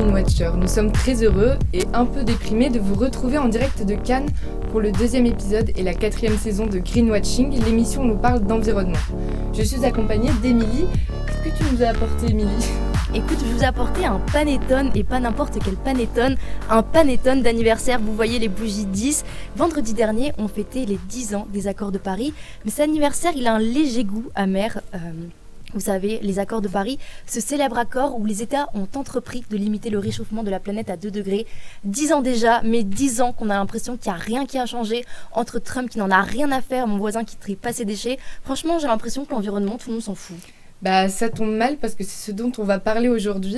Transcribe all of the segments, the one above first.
Greenwatchers. Nous sommes très heureux et un peu déprimés de vous retrouver en direct de Cannes pour le 2e épisode et la 4e saison de Greenwatching, l'émission où nous parle d'environnement. Je suis accompagnée d'Émilie. Qu'est-ce que tu nous as apporté, Émilie ? Écoute, je vous ai apporté un panettone, et pas n'importe quel panettone, un panettone d'anniversaire. Vous voyez les bougies 10. Vendredi dernier, on fêtait les 10 ans des accords de Paris. Mais cet anniversaire, il a un léger goût amer. Vous savez, les accords de Paris, ce célèbre accord où les États ont entrepris de limiter le réchauffement de la planète à 2 degrés. 10 ans déjà, mais 10 ans qu'on a l'impression qu'il n'y a rien qui a changé. Entre Trump qui n'en a rien à faire, mon voisin qui ne trie pas ses déchets. Franchement, j'ai l'impression que l'environnement, tout le monde s'en fout. Bah, ça tombe mal parce que c'est ce dont on va parler aujourd'hui.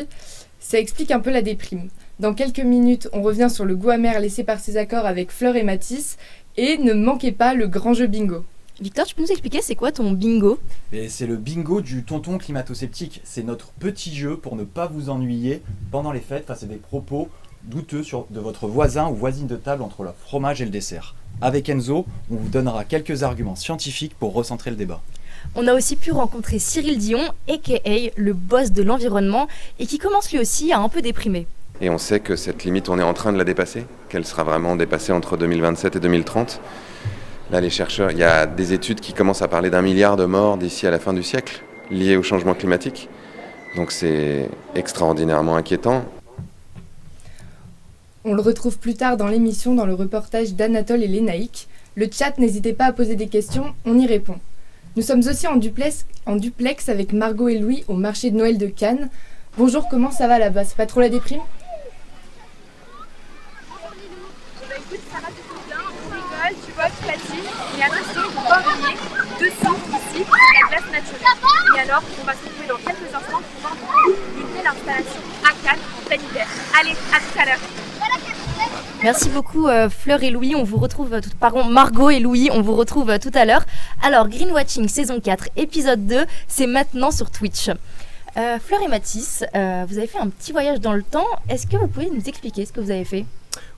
Ça explique un peu la déprime. Dans quelques minutes, on revient sur le goût amer laissé par ces accords avec Fleur et Mathis. Et ne manquez pas le grand jeu bingo. Victor, tu peux nous expliquer c'est quoi ton bingo ? Et c'est le bingo du tonton climato-sceptique. C'est notre petit jeu pour ne pas vous ennuyer pendant les fêtes face à des propos douteux de votre voisin ou voisine de table entre le fromage et le dessert. Avec Enzo, on vous donnera quelques arguments scientifiques pour recentrer le débat. On a aussi pu rencontrer Cyril Dion, a.k.a. le boss de l'environnement, et qui commence lui aussi à un peu déprimer. Et on sait que cette limite, on est en train de la dépasser, qu'elle sera vraiment dépassée entre 2027 et 2030. Là, les chercheurs, il y a des études qui commencent à parler d'1 milliard de morts d'ici à la fin du siècle, liées au changement climatique. Donc c'est extraordinairement inquiétant. On le retrouve plus tard dans l'émission, dans le reportage d'Anatole et Lénaïque. Le chat, n'hésitez pas à poser des questions, on y répond. Nous sommes aussi en duplex avec Margot et Louis au marché de Noël de Cannes. Bonjour, comment ça va là-bas ? C'est pas trop la déprime ? Écoute, ça va plutôt bien, on rigole, tu vois, tu fatigues. Mais attention, il ne faut pas oublier, dessous, ici, la glace naturelle. Et alors, on va se retrouver dans quelques instants pour voir une belle installation à Cannes en plein hiver. Allez, à tout à l'heure. Merci beaucoup Fleur et Louis, on vous retrouve Margot et Louis, on vous retrouve tout à l'heure. Alors Greenwatching saison 4, épisode 2, c'est maintenant sur Twitch. Fleur et Mathis, vous avez fait un petit voyage dans le temps, est-ce que vous pouvez nous expliquer ce que vous avez fait ?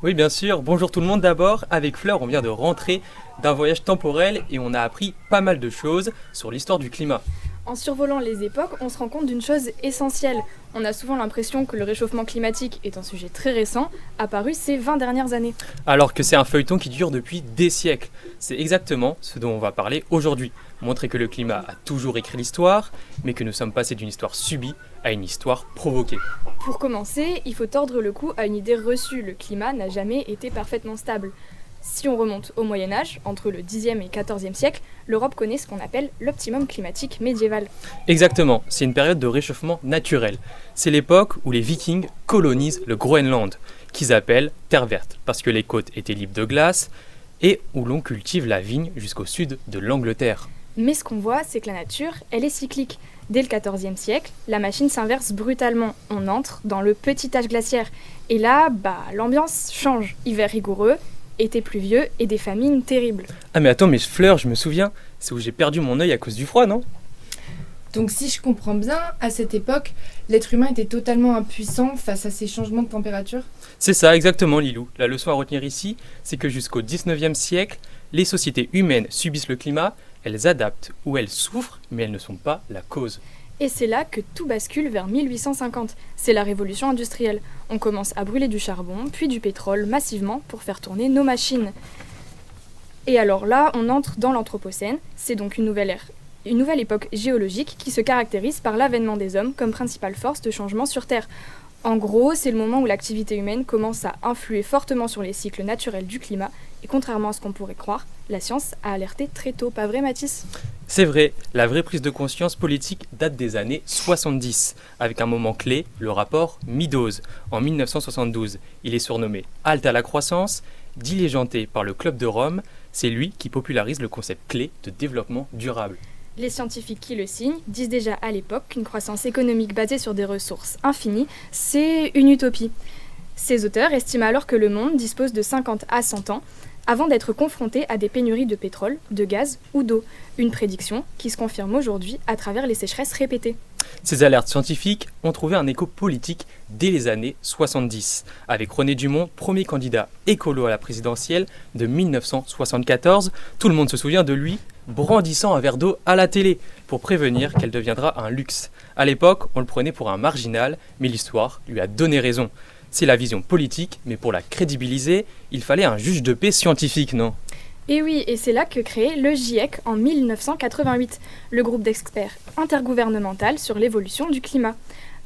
Oui, bien sûr. Bonjour tout le monde d'abord. Avec Fleur, on vient de rentrer d'un voyage temporel et on a appris pas mal de choses sur l'histoire du climat. En survolant les époques, on se rend compte d'une chose essentielle. On a souvent l'impression que le réchauffement climatique est un sujet très récent, apparu ces 20 dernières années. Alors que c'est un feuilleton qui dure depuis des siècles. C'est exactement ce dont on va parler aujourd'hui. Montrer que le climat a toujours écrit l'histoire, mais que nous sommes passés d'une histoire subie à une histoire provoquée. Pour commencer, il faut tordre le cou à une idée reçue. Le climat n'a jamais été parfaitement stable. Si on remonte au Moyen-Âge, entre le Xe et XIVe siècle, l'Europe connaît ce qu'on appelle l'optimum climatique médiéval. Exactement, c'est une période de réchauffement naturel. C'est l'époque où les Vikings colonisent le Groenland, qu'ils appellent Terre verte, parce que les côtes étaient libres de glace, et où l'on cultive la vigne jusqu'au sud de l'Angleterre. Mais ce qu'on voit, c'est que la nature, elle est cyclique. Dès le XIVe siècle, la machine s'inverse brutalement. On entre dans le petit âge glaciaire. Et là, l'ambiance change. Hiver rigoureux, été pluvieux et des famines terribles. Ah mais attends, mais Fleur, je me souviens, c'est où j'ai perdu mon œil à cause du froid, non ? Donc si je comprends bien, à cette époque, l'être humain était totalement impuissant face à ces changements de température ? C'est ça, exactement Lilou. La leçon à retenir ici, c'est que jusqu'au 19e siècle, les sociétés humaines subissent le climat, elles adaptent ou elles souffrent, mais elles ne sont pas la cause. Et c'est là que tout bascule vers 1850. C'est la révolution industrielle. On commence à brûler du charbon, puis du pétrole massivement pour faire tourner nos machines. Et alors là, on entre dans l'Anthropocène. C'est donc une nouvelle ère, une nouvelle époque géologique qui se caractérise par l'avènement des hommes comme principale force de changement sur Terre. En gros, c'est le moment où l'activité humaine commence à influer fortement sur les cycles naturels du climat. Et contrairement à ce qu'on pourrait croire, la science a alerté très tôt, pas vrai Mathis ? C'est vrai, la vraie prise de conscience politique date des années 70, avec un moment clé, le rapport Meadows, en 1972. Il est surnommé « Halte à la croissance », diligenté par le Club de Rome, c'est lui qui popularise le concept clé de développement durable. Les scientifiques qui le signent disent déjà à l'époque qu'une croissance économique basée sur des ressources infinies, c'est une utopie. Ces auteurs estiment alors que le monde dispose de 50 à 100 ans avant d'être confronté à des pénuries de pétrole, de gaz ou d'eau. Une prédiction qui se confirme aujourd'hui à travers les sécheresses répétées. Ces alertes scientifiques ont trouvé un écho politique dès les années 70, avec René Dumont, premier candidat écolo à la présidentielle de 1974. Tout le monde se souvient de lui brandissant un verre d'eau à la télé pour prévenir qu'elle deviendra un luxe. À l'époque, on le prenait pour un marginal, mais l'histoire lui a donné raison. C'est la vision politique, mais pour la crédibiliser, il fallait un juge de paix scientifique, non ? Et oui, et c'est là que créé le GIEC en 1988, le groupe d'experts intergouvernemental sur l'évolution du climat.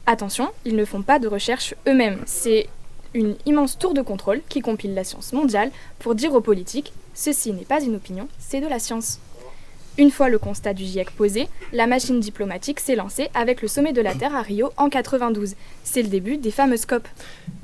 Attention, ils ne font pas de recherche eux-mêmes, c'est une immense tour de contrôle qui compile la science mondiale pour dire aux politiques « ceci n'est pas une opinion, c'est de la science ». Une fois le constat du GIEC posé, la machine diplomatique s'est lancée avec le sommet de la Terre à Rio en 92. C'est le début des fameuses COP.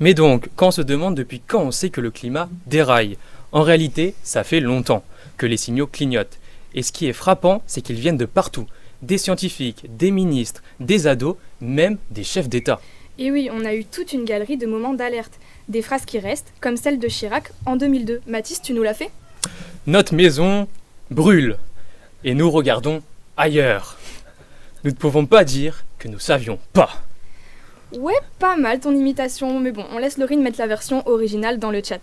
Mais donc, quand on se demande depuis quand on sait que le climat déraille, en réalité, ça fait longtemps que les signaux clignotent. Et ce qui est frappant, c'est qu'ils viennent de partout. Des scientifiques, des ministres, des ados, même des chefs d'État. Et oui, on a eu toute une galerie de moments d'alerte. Des phrases qui restent, comme celle de Chirac en 2002. Mathis, tu nous l'as fait ? Notre maison brûle. Et nous regardons ailleurs. Nous ne pouvons pas dire que nous savions pas. Ouais, pas mal ton imitation, mais bon, on laisse Laurine mettre la version originale dans le chat.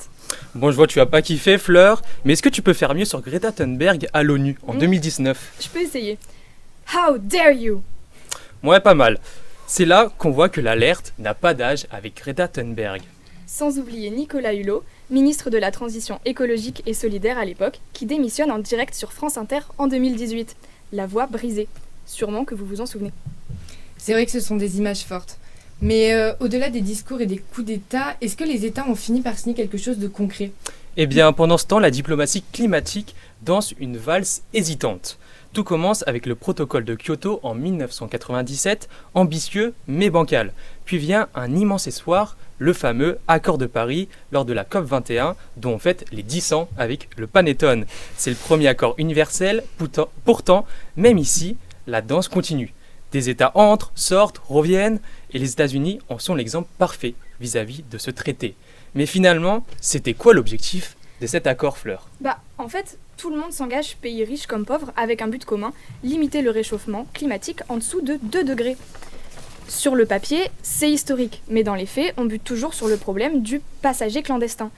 Bon, je vois que tu as pas kiffé, Fleur, mais est-ce que tu peux faire mieux sur Greta Thunberg à l'ONU en 2019 ? Je peux essayer. How dare you ? Ouais, pas mal. C'est là qu'on voit que l'alerte n'a pas d'âge avec Greta Thunberg. Sans oublier Nicolas Hulot, ministre de la Transition écologique et solidaire à l'époque, qui démissionne en direct sur France Inter en 2018. La voix brisée. Sûrement que vous vous en souvenez. C'est vrai que ce sont des images fortes. Mais au-delà des discours et des coups d'État, est-ce que les États ont fini par signer quelque chose de concret ? Eh bien, pendant ce temps, la diplomatie climatique danse une valse hésitante. Tout commence avec le protocole de Kyoto en 1997, ambitieux mais bancal. Puis vient un immense espoir, le fameux accord de Paris lors de la COP21, dont on fête les 10 ans avec le Panettone. C'est le premier accord universel, pourtant, même ici, la danse continue. Des États entrent, sortent, reviennent, et les États-Unis en sont l'exemple parfait vis-à-vis de ce traité. Mais finalement, c'était quoi l'objectif de cet accord, Fleur ? En fait, tout le monde s'engage, pays riches comme pauvres, avec un but commun, limiter le réchauffement climatique en dessous de 2 degrés. Sur le papier, c'est historique, mais dans les faits, on bute toujours sur le problème du passager clandestin.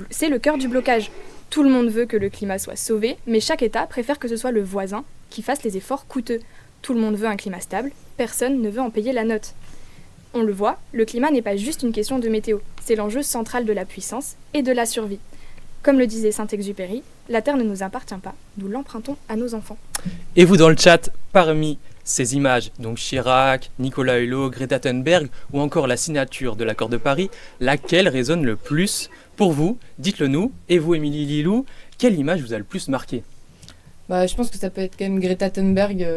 C'est le cœur du blocage. Tout le monde veut que le climat soit sauvé, mais chaque État préfère que ce soit le voisin qui fasse les efforts coûteux. Tout le monde veut un climat stable, personne ne veut en payer la note. On le voit, le climat n'est pas juste une question de météo, c'est l'enjeu central de la puissance et de la survie. Comme le disait Saint-Exupéry, la Terre ne nous appartient pas, nous l'empruntons à nos enfants. Et vous dans le chat, parmi ces images, donc Chirac, Nicolas Hulot, Greta Thunberg ou encore la signature de l'accord de Paris, laquelle résonne le plus pour vous ? Dites-le nous. Et vous, Émilie Lilou, quelle image vous a le plus marqué ? Je pense que ça peut être quand même Greta Thunberg,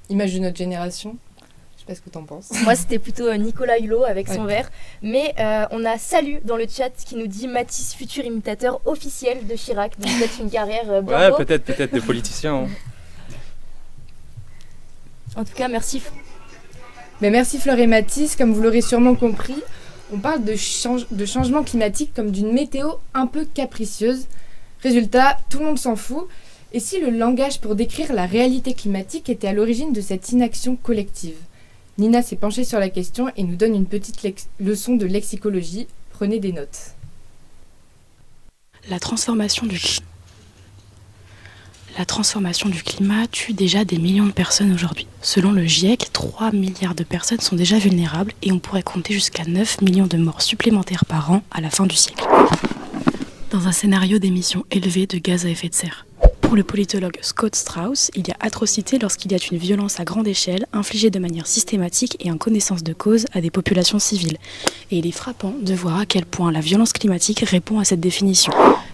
image de notre génération. Je sais pas ce que t'en penses. Moi, c'était plutôt Nicolas Hulot avec son verre. Mais on a Salut dans le chat qui nous dit Mathis, futur imitateur officiel de Chirac. Donc peut-être une carrière bientôt. Ouais, peut-être de politicien. Hein. En tout cas, merci. Merci Fleur et Mathis. Comme vous l'aurez sûrement compris, on parle de changement climatique comme d'une météo un peu capricieuse. Résultat, tout le monde s'en fout. Et si le langage pour décrire la réalité climatique était à l'origine de cette inaction collective ? Nina s'est penchée sur la question et nous donne une petite leçon de lexicologie. Prenez des notes. La transformation du climat tue déjà des millions de personnes aujourd'hui. Selon le GIEC, 3 milliards de personnes sont déjà vulnérables et on pourrait compter jusqu'à 9 millions de morts supplémentaires par an à la fin du siècle. Dans un scénario d'émissions élevées de gaz à effet de serre. Pour le politologue Scott Strauss, il y a atrocité lorsqu'il y a une violence à grande échelle infligée de manière systématique et en connaissance de cause à des populations civiles. Et il est frappant de voir à quel point la violence climatique répond à cette définition.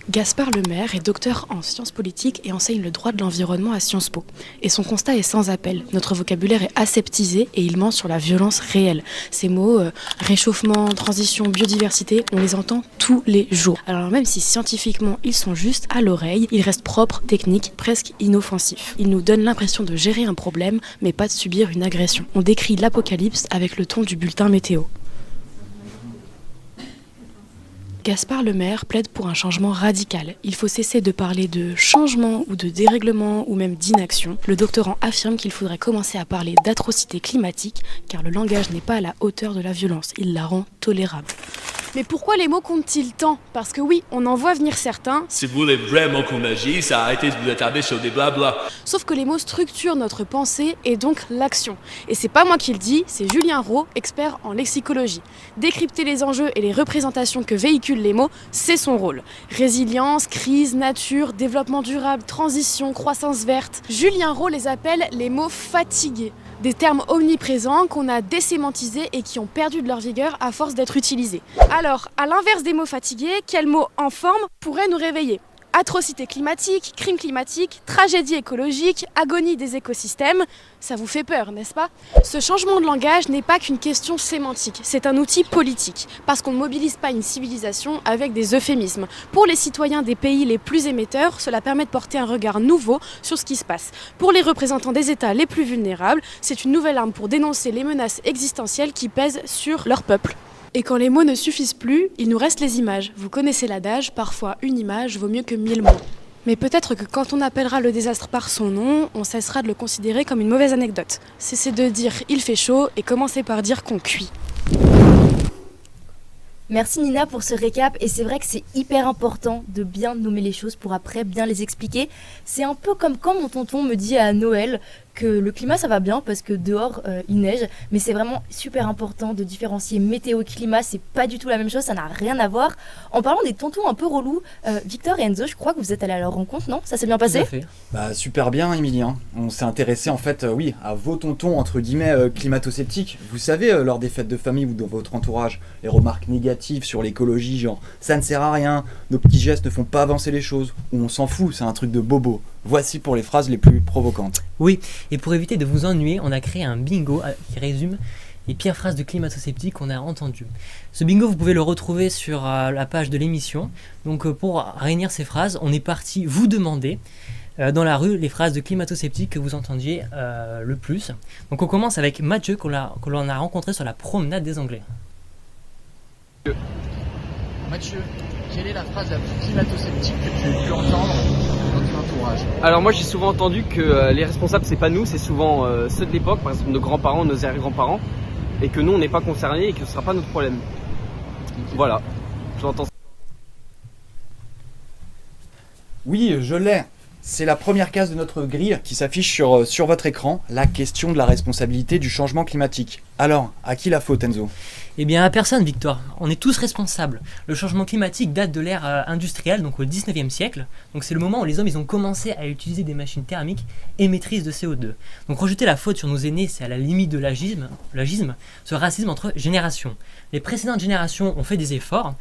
Gaspard Lemaire est docteur en sciences politiques et enseigne le droit de l'environnement à Sciences Po. Et son constat est sans appel. Notre vocabulaire est aseptisé et il ment sur la violence réelle. Ces mots, réchauffement, transition, biodiversité, on les entend tous les jours. Alors même si scientifiquement ils sont justes à l'oreille, ils restent propres, techniques, presque inoffensifs. Ils nous donnent l'impression de gérer un problème, mais pas de subir une agression. On décrit l'apocalypse avec le ton du bulletin météo. Gaspard Lemaire plaide pour un changement radical. Il faut cesser de parler de changement ou de dérèglement ou même d'inaction. Le doctorant affirme qu'il faudrait commencer à parler d'atrocité climatique car le langage n'est pas à la hauteur de la violence. Il la rend tolérable. Mais pourquoi les mots comptent-ils tant ? Parce que oui, on en voit venir certains. Si vous voulez vraiment qu'on agisse, arrêtez de vous attarder sur des blabla. Sauf que les mots structurent notre pensée et donc l'action. Et c'est pas moi qui le dis, c'est Julien Roux, expert en lexicologie. Décrypter les enjeux et les représentations que véhiculent les mots, c'est son rôle. Résilience, crise, nature, développement durable, transition, croissance verte. Julien Roux les appelle les mots fatigués. Des termes omniprésents qu'on a désémantisés et qui ont perdu de leur vigueur à force d'être utilisés. Alors, à l'inverse des mots fatigués, quels mots en forme pourraient nous réveiller ? Atrocité climatique, crime climatique, tragédie écologique, agonie des écosystèmes, ça vous fait peur, n'est-ce pas ? Ce changement de langage n'est pas qu'une question sémantique, c'est un outil politique, parce qu'on ne mobilise pas une civilisation avec des euphémismes. Pour les citoyens des pays les plus émetteurs, cela permet de porter un regard nouveau sur ce qui se passe. Pour les représentants des États les plus vulnérables, c'est une nouvelle arme pour dénoncer les menaces existentielles qui pèsent sur leur peuple. Et quand les mots ne suffisent plus, il nous reste les images. Vous connaissez l'adage, parfois une image vaut mieux que 1000 mots. Mais peut-être que quand on appellera le désastre par son nom, on cessera de le considérer comme une mauvaise anecdote. Cessez de dire « il fait chaud » et commencez par dire qu'on cuit. Merci Nina pour ce récap et c'est vrai que c'est hyper important de bien nommer les choses pour après bien les expliquer. C'est un peu comme quand mon tonton me dit à Noël que le climat ça va bien parce que dehors il neige, mais c'est vraiment super important de différencier météo et climat, c'est pas du tout la même chose, ça n'a rien à voir. En parlant des tontons un peu relous, Victor et Enzo, je crois que vous êtes allés à leur rencontre, non ? Ça s'est bien passé ? Bah super bien Emilien, on s'est intéressé en fait oui à vos tontons entre guillemets climato-sceptiques. Vous savez lors des fêtes de famille ou dans votre entourage, les remarques négatives sur l'écologie genre ça ne sert à rien, nos petits gestes ne font pas avancer les choses, ou on s'en fout, c'est un truc de bobo. Voici pour les phrases les plus provocantes. Oui, et pour éviter de vous ennuyer, on a créé un bingo qui résume les pires phrases de climato-sceptiques qu'on a entendues. Ce bingo, vous pouvez le retrouver sur la page de l'émission. Donc pour réunir ces phrases, on est parti vous demander dans la rue les phrases de climato-sceptiques que vous entendiez le plus. Donc on commence avec Mathieu que l'on a rencontré sur la promenade des Anglais. Mathieu, quelle est la phrase la plus climato-sceptique que tu aies pu entendre dans ton entourage ? Alors moi j'ai souvent entendu que les responsables c'est pas nous, c'est souvent ceux de l'époque, par exemple nos grands-parents, nos arrière-grands-parents, et que nous on n'est pas concernés et que ce sera pas notre problème. Voilà, j'entends ça. Oui, je l'ai. C'est la première case de notre grille qui s'affiche sur votre écran, la question de la responsabilité du changement climatique. Alors, à qui la faute Enzo ? Eh bien à personne Victor, on est tous responsables. Le changement climatique date de l'ère industrielle, donc au 19e siècle. Donc c'est le moment où les hommes ils ont commencé à utiliser des machines thermiques émettrices de CO2. Donc rejeter la faute sur nos aînés, c'est à la limite de l'agisme, ce racisme entre générations. Les précédentes générations ont fait des efforts.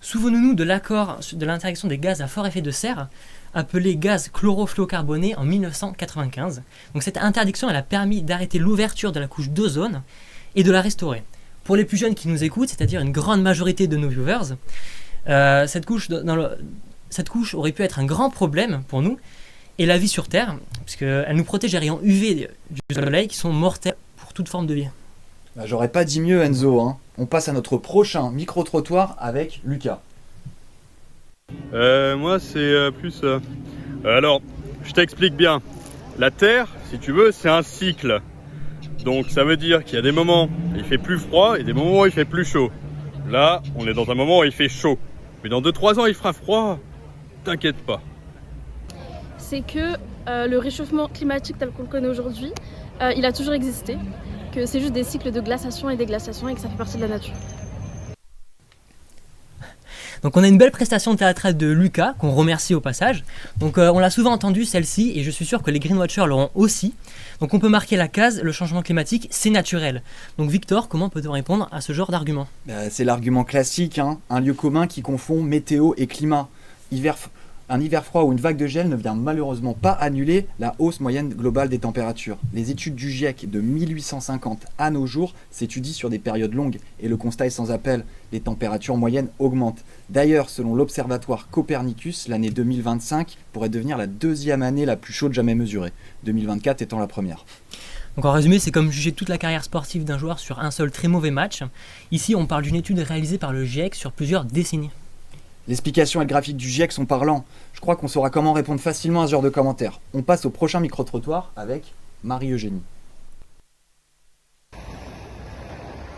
Souvenons-nous de l'accord de l'interdiction des gaz à fort effet de serre, appelé gaz chlorofluorocarbonés en 1995. Donc cette interdiction elle a permis d'arrêter l'ouverture de la couche d'ozone et de la restaurer. Pour les plus jeunes qui nous écoutent, c'est-à-dire une grande majorité de nos viewers, cette couche aurait pu être un grand problème pour nous et la vie sur Terre, puisqu'elle nous protège des rayons UV du soleil qui sont mortels pour toute forme de vie. Bah, j'aurais pas dit mieux Enzo, hein. On passe à notre prochain micro-trottoir avec Lucas. Moi c'est plus... Alors, je t'explique bien. La Terre, si tu veux, c'est un cycle. Donc ça veut dire qu'il y a des moments où il fait plus froid et des moments où il fait plus chaud. Là, on est dans un moment où il fait chaud. Mais dans 2-3 ans, il fera froid. T'inquiète pas. C'est que le réchauffement climatique tel qu'on le connaît aujourd'hui, il a toujours existé. Que c'est juste des cycles de glaciation et déglaciation et que ça fait partie de la nature. Donc on a une belle prestation théâtrale de Lucas, qu'on remercie au passage. Donc on l'a souvent entendu celle-ci, et je suis sûr que les Greenwatchers l'auront aussi. Donc on peut marquer la case, le changement climatique, c'est naturel. Donc Victor, comment peut-on répondre à ce genre d'argument ? C'est l'argument classique, hein. Un lieu commun qui confond météo et climat. Un hiver froid ou une vague de gel ne vient malheureusement pas annuler la hausse moyenne globale des températures. Les études du GIEC de 1850 à nos jours s'étudient sur des périodes longues et le constat est sans appel, les températures moyennes augmentent. D'ailleurs, selon l'observatoire Copernicus, l'année 2025 pourrait devenir la deuxième année la plus chaude jamais mesurée, 2024 étant la première. Donc en résumé, c'est comme juger toute la carrière sportive d'un joueur sur un seul très mauvais match. Ici, on parle d'une étude réalisée par le GIEC sur plusieurs décennies. L'explication et le graphique du GIEC sont parlants. Je crois qu'on saura comment répondre facilement à ce genre de commentaires. On passe au prochain micro-trottoir avec Marie-Eugénie.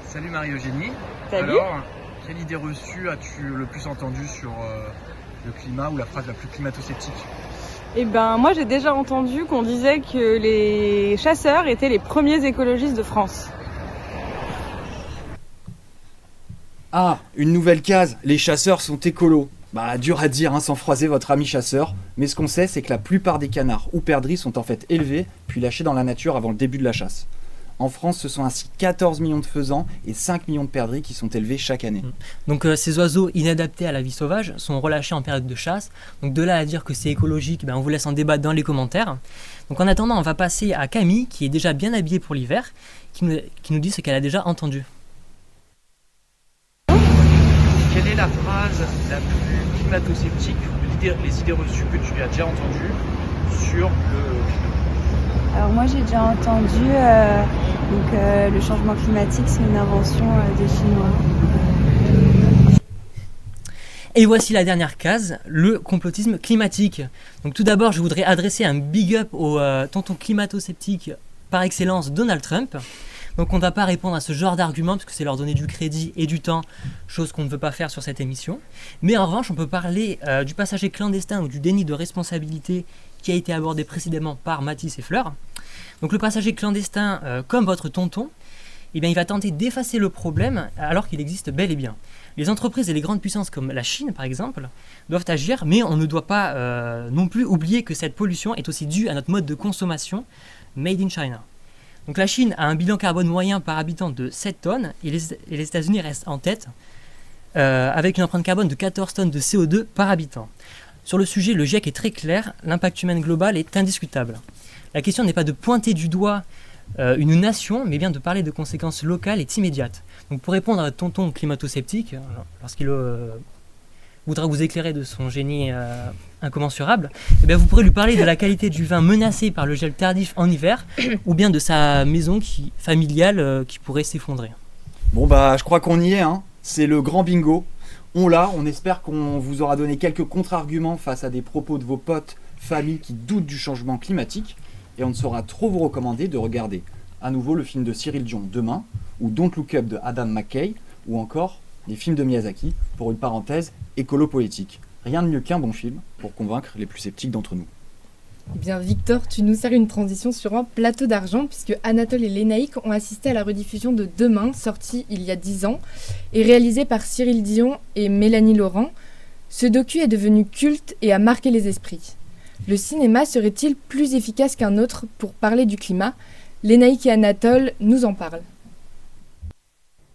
Salut Marie-Eugénie. Salut. Alors, quelle idée reçue as-tu le plus entendue sur le climat ou la phrase la plus climato-sceptique? Eh ben, moi j'ai déjà entendu qu'on disait que les chasseurs étaient les premiers écologistes de France. Ah, une nouvelle case, les chasseurs sont écolos. Bah, dur à dire sans froisser votre ami chasseur, mais ce qu'on sait, c'est que la plupart des canards ou perdrix sont en fait élevés, puis lâchés dans la nature avant le début de la chasse. En France, ce sont ainsi 14 millions de faisans et 5 millions de perdrix qui sont élevés chaque année. Donc ces oiseaux inadaptés à la vie sauvage sont relâchés en période de chasse. Donc de là à dire que c'est écologique, on vous laisse en débattre dans les commentaires. Donc en attendant, on va passer à Camille, qui est déjà bien habillée pour l'hiver, qui nous dit ce qu'elle a déjà entendu. Quelle est la phrase la plus climato-sceptique, les idées reçues que tu as déjà entendues sur le climat? Alors moi j'ai déjà entendu le changement climatique c'est une invention des Chinois. Et voici la dernière case, le complotisme climatique. Donc tout d'abord je voudrais adresser un big up au tonton climato-sceptique par excellence Donald Trump. Donc on ne va pas répondre à ce genre d'arguments parce que c'est leur donner du crédit et du temps, chose qu'on ne veut pas faire sur cette émission. Mais en revanche on peut parler du passager clandestin ou du déni de responsabilité qui a été abordé précédemment par Mathis et Fleur. Donc le passager clandestin, comme votre tonton, il va tenter d'effacer le problème alors qu'il existe bel et bien. Les entreprises et les grandes puissances comme la Chine par exemple doivent agir, mais on ne doit pas non plus oublier que cette pollution est aussi due à notre mode de consommation made in China. Donc la Chine a un bilan carbone moyen par habitant de 7 tonnes et les États-Unis restent en tête avec une empreinte carbone de 14 tonnes de CO2 par habitant. Sur le sujet, le GIEC est très clair, l'impact humain global est indiscutable. La question n'est pas de pointer du doigt une nation, mais bien de parler de conséquences locales et immédiates. Donc pour répondre à tonton climato-sceptique, lorsqu'il voudra vous éclairer de son génie incommensurable, vous pourrez lui parler de la qualité du vin menacé par le gel tardif en hiver, ou bien de sa maison familiale qui pourrait s'effondrer. Bon je crois qu'on y est, hein. C'est le grand bingo. On espère qu'on vous aura donné quelques contre-arguments face à des propos de vos potes, familles qui doutent du changement climatique, et on ne saura trop vous recommander de regarder à nouveau le film de Cyril Dion Demain, ou Don't Look Up de Adam McKay, ou encore les films de Miyazaki, pour une parenthèse écolo-politique. Rien de mieux qu'un bon film pour convaincre les plus sceptiques d'entre nous. Eh bien Victor, tu nous sers une transition sur un plateau d'argent puisque Anatole et Lénaïque ont assisté à la rediffusion de Demain, sortie il y a 10 ans, et réalisée par Cyril Dion et Mélanie Laurent. Ce docu est devenu culte et a marqué les esprits. Le cinéma serait-il plus efficace qu'un autre pour parler du climat? Lénaïque et Anatole nous en parlent.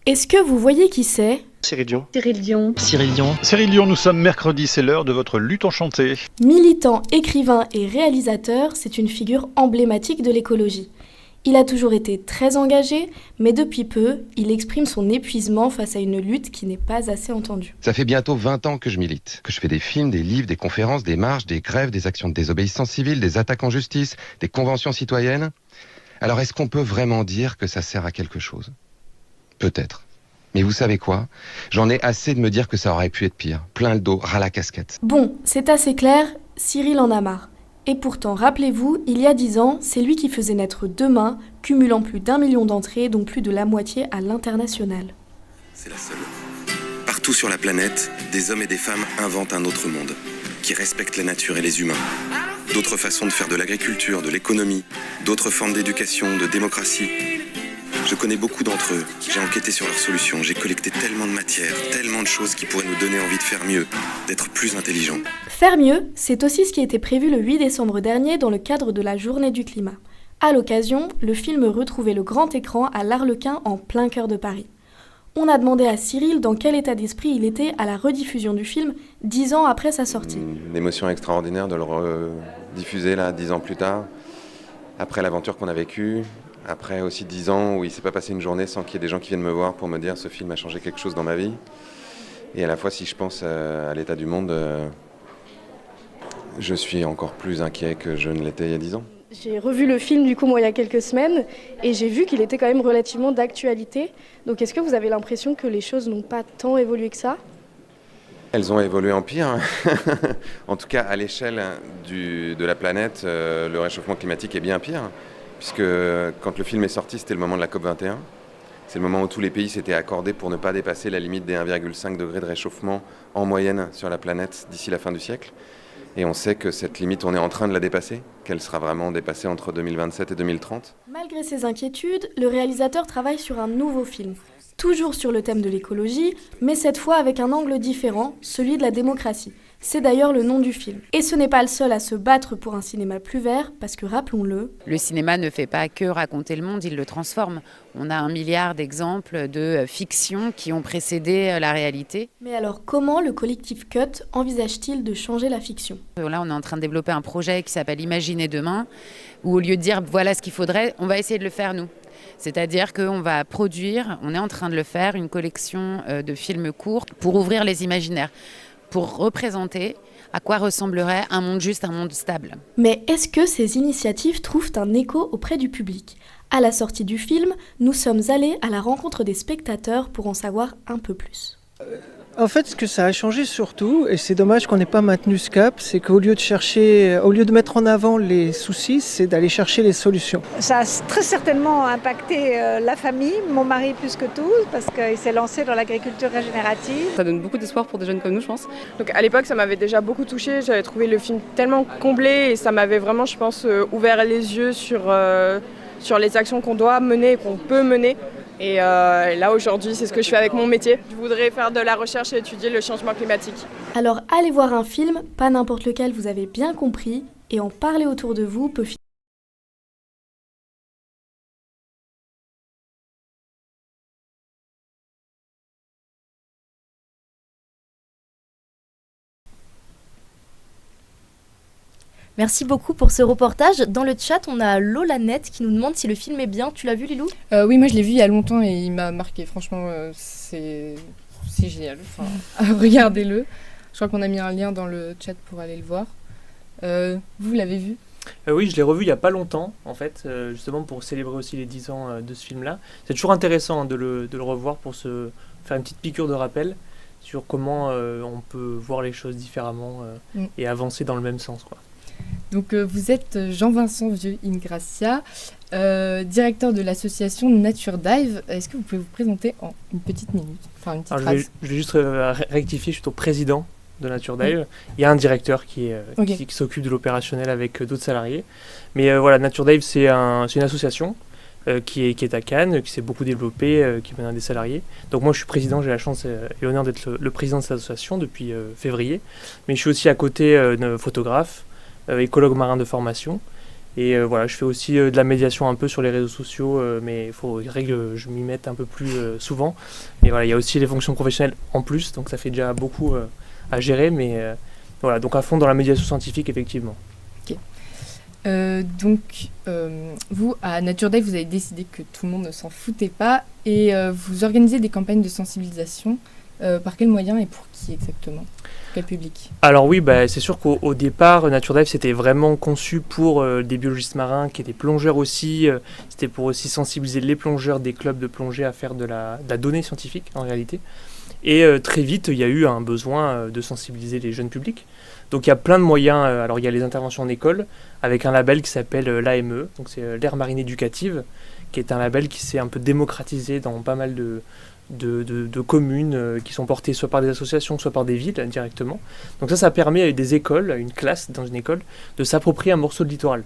Est-ce que vous voyez qui c'est? Cyril Dion. Cyril Dion. Cyril Dion. Cyril Dion, nous sommes mercredi, c'est l'heure de votre lutte enchantée. Militant, écrivain et réalisateur, c'est une figure emblématique de l'écologie. Il a toujours été très engagé, mais depuis peu, il exprime son épuisement face à une lutte qui n'est pas assez entendue. Ça fait bientôt 20 ans que je milite, que je fais des films, des livres, des conférences, des marches, des grèves, des actions de désobéissance civile, des attaques en justice, des conventions citoyennes. Alors est-ce qu'on peut vraiment dire que ça sert à quelque chose? Peut-être. Mais vous savez quoi? J'en ai assez de me dire que ça aurait pu être pire. Plein le dos, ras la casquette. Bon, c'est assez clair, Cyril en a marre. Et pourtant, rappelez-vous, il y a 10 ans, c'est lui qui faisait naître Demain, cumulant plus d'1 million d'entrées, dont plus de la moitié à l'international. C'est la seule. Partout sur la planète, des hommes et des femmes inventent un autre monde, qui respecte la nature et les humains. D'autres façons de faire de l'agriculture, de l'économie, d'autres formes d'éducation, de démocratie. Je connais beaucoup d'entre eux, j'ai enquêté sur leurs solutions, j'ai collecté tellement de matière, tellement de choses qui pourraient nous donner envie de faire mieux, d'être plus intelligents. Faire mieux, c'est aussi ce qui était prévu le 8 décembre dernier dans le cadre de la Journée du climat. À l'occasion, le film retrouvait le grand écran à l'Arlequin en plein cœur de Paris. On a demandé à Cyril dans quel état d'esprit il était à la rediffusion du film 10 ans après sa sortie. Une émotion extraordinaire de le rediffuser là 10 ans plus tard, après l'aventure qu'on a vécue. Après aussi 10 ans où il ne s'est pas passé une journée sans qu'il y ait des gens qui viennent me voir pour me dire ce film a changé quelque chose dans ma vie. Et à la fois, si je pense à l'état du monde, je suis encore plus inquiet que je ne l'étais il y a 10 ans. J'ai revu le film du coup moi il y a quelques semaines et j'ai vu qu'il était quand même relativement d'actualité. Donc est-ce que vous avez l'impression que les choses n'ont pas tant évolué que ça? Elles ont évolué en pire. En tout cas, à l'échelle de la planète, le réchauffement climatique est bien pire. Puisque quand le film est sorti, c'était le moment de la COP21. C'est le moment où tous les pays s'étaient accordés pour ne pas dépasser la limite des 1,5 degrés de réchauffement en moyenne sur la planète d'ici la fin du siècle. Et on sait que cette limite, on est en train de la dépasser, qu'elle sera vraiment dépassée entre 2027 et 2030. Malgré ces inquiétudes, le réalisateur travaille sur un nouveau film. Toujours sur le thème de l'écologie, mais cette fois avec un angle différent, celui de la démocratie. C'est d'ailleurs le nom du film. Et ce n'est pas le seul à se battre pour un cinéma plus vert, parce que rappelons-le... Le cinéma ne fait pas que raconter le monde, il le transforme. On a 1 milliard d'exemples de fictions qui ont précédé la réalité. Mais alors comment le collectif Cut envisage-t-il de changer la fiction ? Là, on est en train de développer un projet qui s'appelle Imaginer demain, où au lieu de dire voilà ce qu'il faudrait, on va essayer de le faire nous. C'est-à-dire qu'on va produire, on est en train de le faire, une collection de films courts pour ouvrir les imaginaires, pour représenter à quoi ressemblerait un monde juste, un monde stable. Mais est-ce que ces initiatives trouvent un écho auprès du public ? À la sortie du film, nous sommes allés à la rencontre des spectateurs pour en savoir un peu plus. En fait, ce que ça a changé surtout, et c'est dommage qu'on n'ait pas maintenu ce cap, c'est qu'au lieu de mettre en avant les soucis, c'est d'aller chercher les solutions. Ça a très certainement impacté la famille, mon mari plus que tout, parce qu'il s'est lancé dans l'agriculture régénérative. Ça donne beaucoup d'espoir pour des jeunes comme nous, je pense. Donc à l'époque, ça m'avait déjà beaucoup touchée. J'avais trouvé le film tellement comblé et ça m'avait vraiment, je pense, ouvert les yeux sur les actions qu'on doit mener et qu'on peut mener. Et là aujourd'hui, c'est ce que je fais avec mon métier. Je voudrais faire de la recherche et étudier le changement climatique. Alors allez voir un film, pas n'importe lequel, vous avez bien compris, et en parler autour de vous peut finir. Merci beaucoup pour ce reportage. Dans le chat, on a Lolanette qui nous demande si le film est bien. Tu l'as vu, Lilou ? Oui, moi je l'ai vu il y a longtemps et il m'a marqué. Franchement, c'est génial. Enfin, regardez-le. Je crois qu'on a mis un lien dans le chat pour aller le voir. Vous l'avez vu ? Oui, je l'ai revu il n'y a pas longtemps, en fait, justement pour célébrer aussi les 10 ans de ce film-là. C'est toujours intéressant de le revoir pour se faire une petite piqûre de rappel sur comment on peut voir les choses différemment et avancer dans le même sens, quoi. Donc vous êtes Jean-Vincent Vieux-Ingracia, directeur de l'association Nature Dive. Est-ce que vous pouvez vous présenter en une petite minute, enfin une petite phrase ? Je vais juste rectifier, je suis plutôt président de Nature Dive. Il y a un directeur qui s'occupe de l'opérationnel avec d'autres salariés. Mais voilà, Nature Dive, c'est une association qui est à Cannes, qui s'est beaucoup développée, qui mène des salariés. Donc moi je suis président, j'ai la chance et l'honneur d'être le président de cette association depuis février. Mais je suis aussi à côté photographe, écologue marin de formation. Et voilà, je fais aussi de la médiation un peu sur les réseaux sociaux, mais il faudrait que je m'y mette un peu plus souvent. Et voilà, il y a aussi les fonctions professionnelles en plus, donc ça fait déjà beaucoup à gérer, mais voilà, donc à fond dans la médiation scientifique, effectivement. Ok. Vous, à Nature Dive, vous avez décidé que tout le monde ne s'en foutait pas, et vous organisez des campagnes de sensibilisation. Par quels moyens et pour qui exactement ? Quel public ? Alors oui, c'est sûr qu'au départ, Nature Dive, c'était vraiment conçu pour des biologistes marins qui étaient plongeurs aussi. C'était pour aussi sensibiliser les plongeurs des clubs de plongée à faire de la donnée scientifique, en réalité. Et très vite, il y a eu un besoin de sensibiliser les jeunes publics. Donc il y a plein de moyens. Alors il y a les interventions en école, avec un label qui s'appelle l'AME, donc c'est l'Aire Marine Éducative, qui est un label qui s'est un peu démocratisé dans pas mal de communes qui sont portées soit par des associations, soit par des villes directement. Donc ça permet à des écoles, à une classe dans une école, de s'approprier un morceau de littoral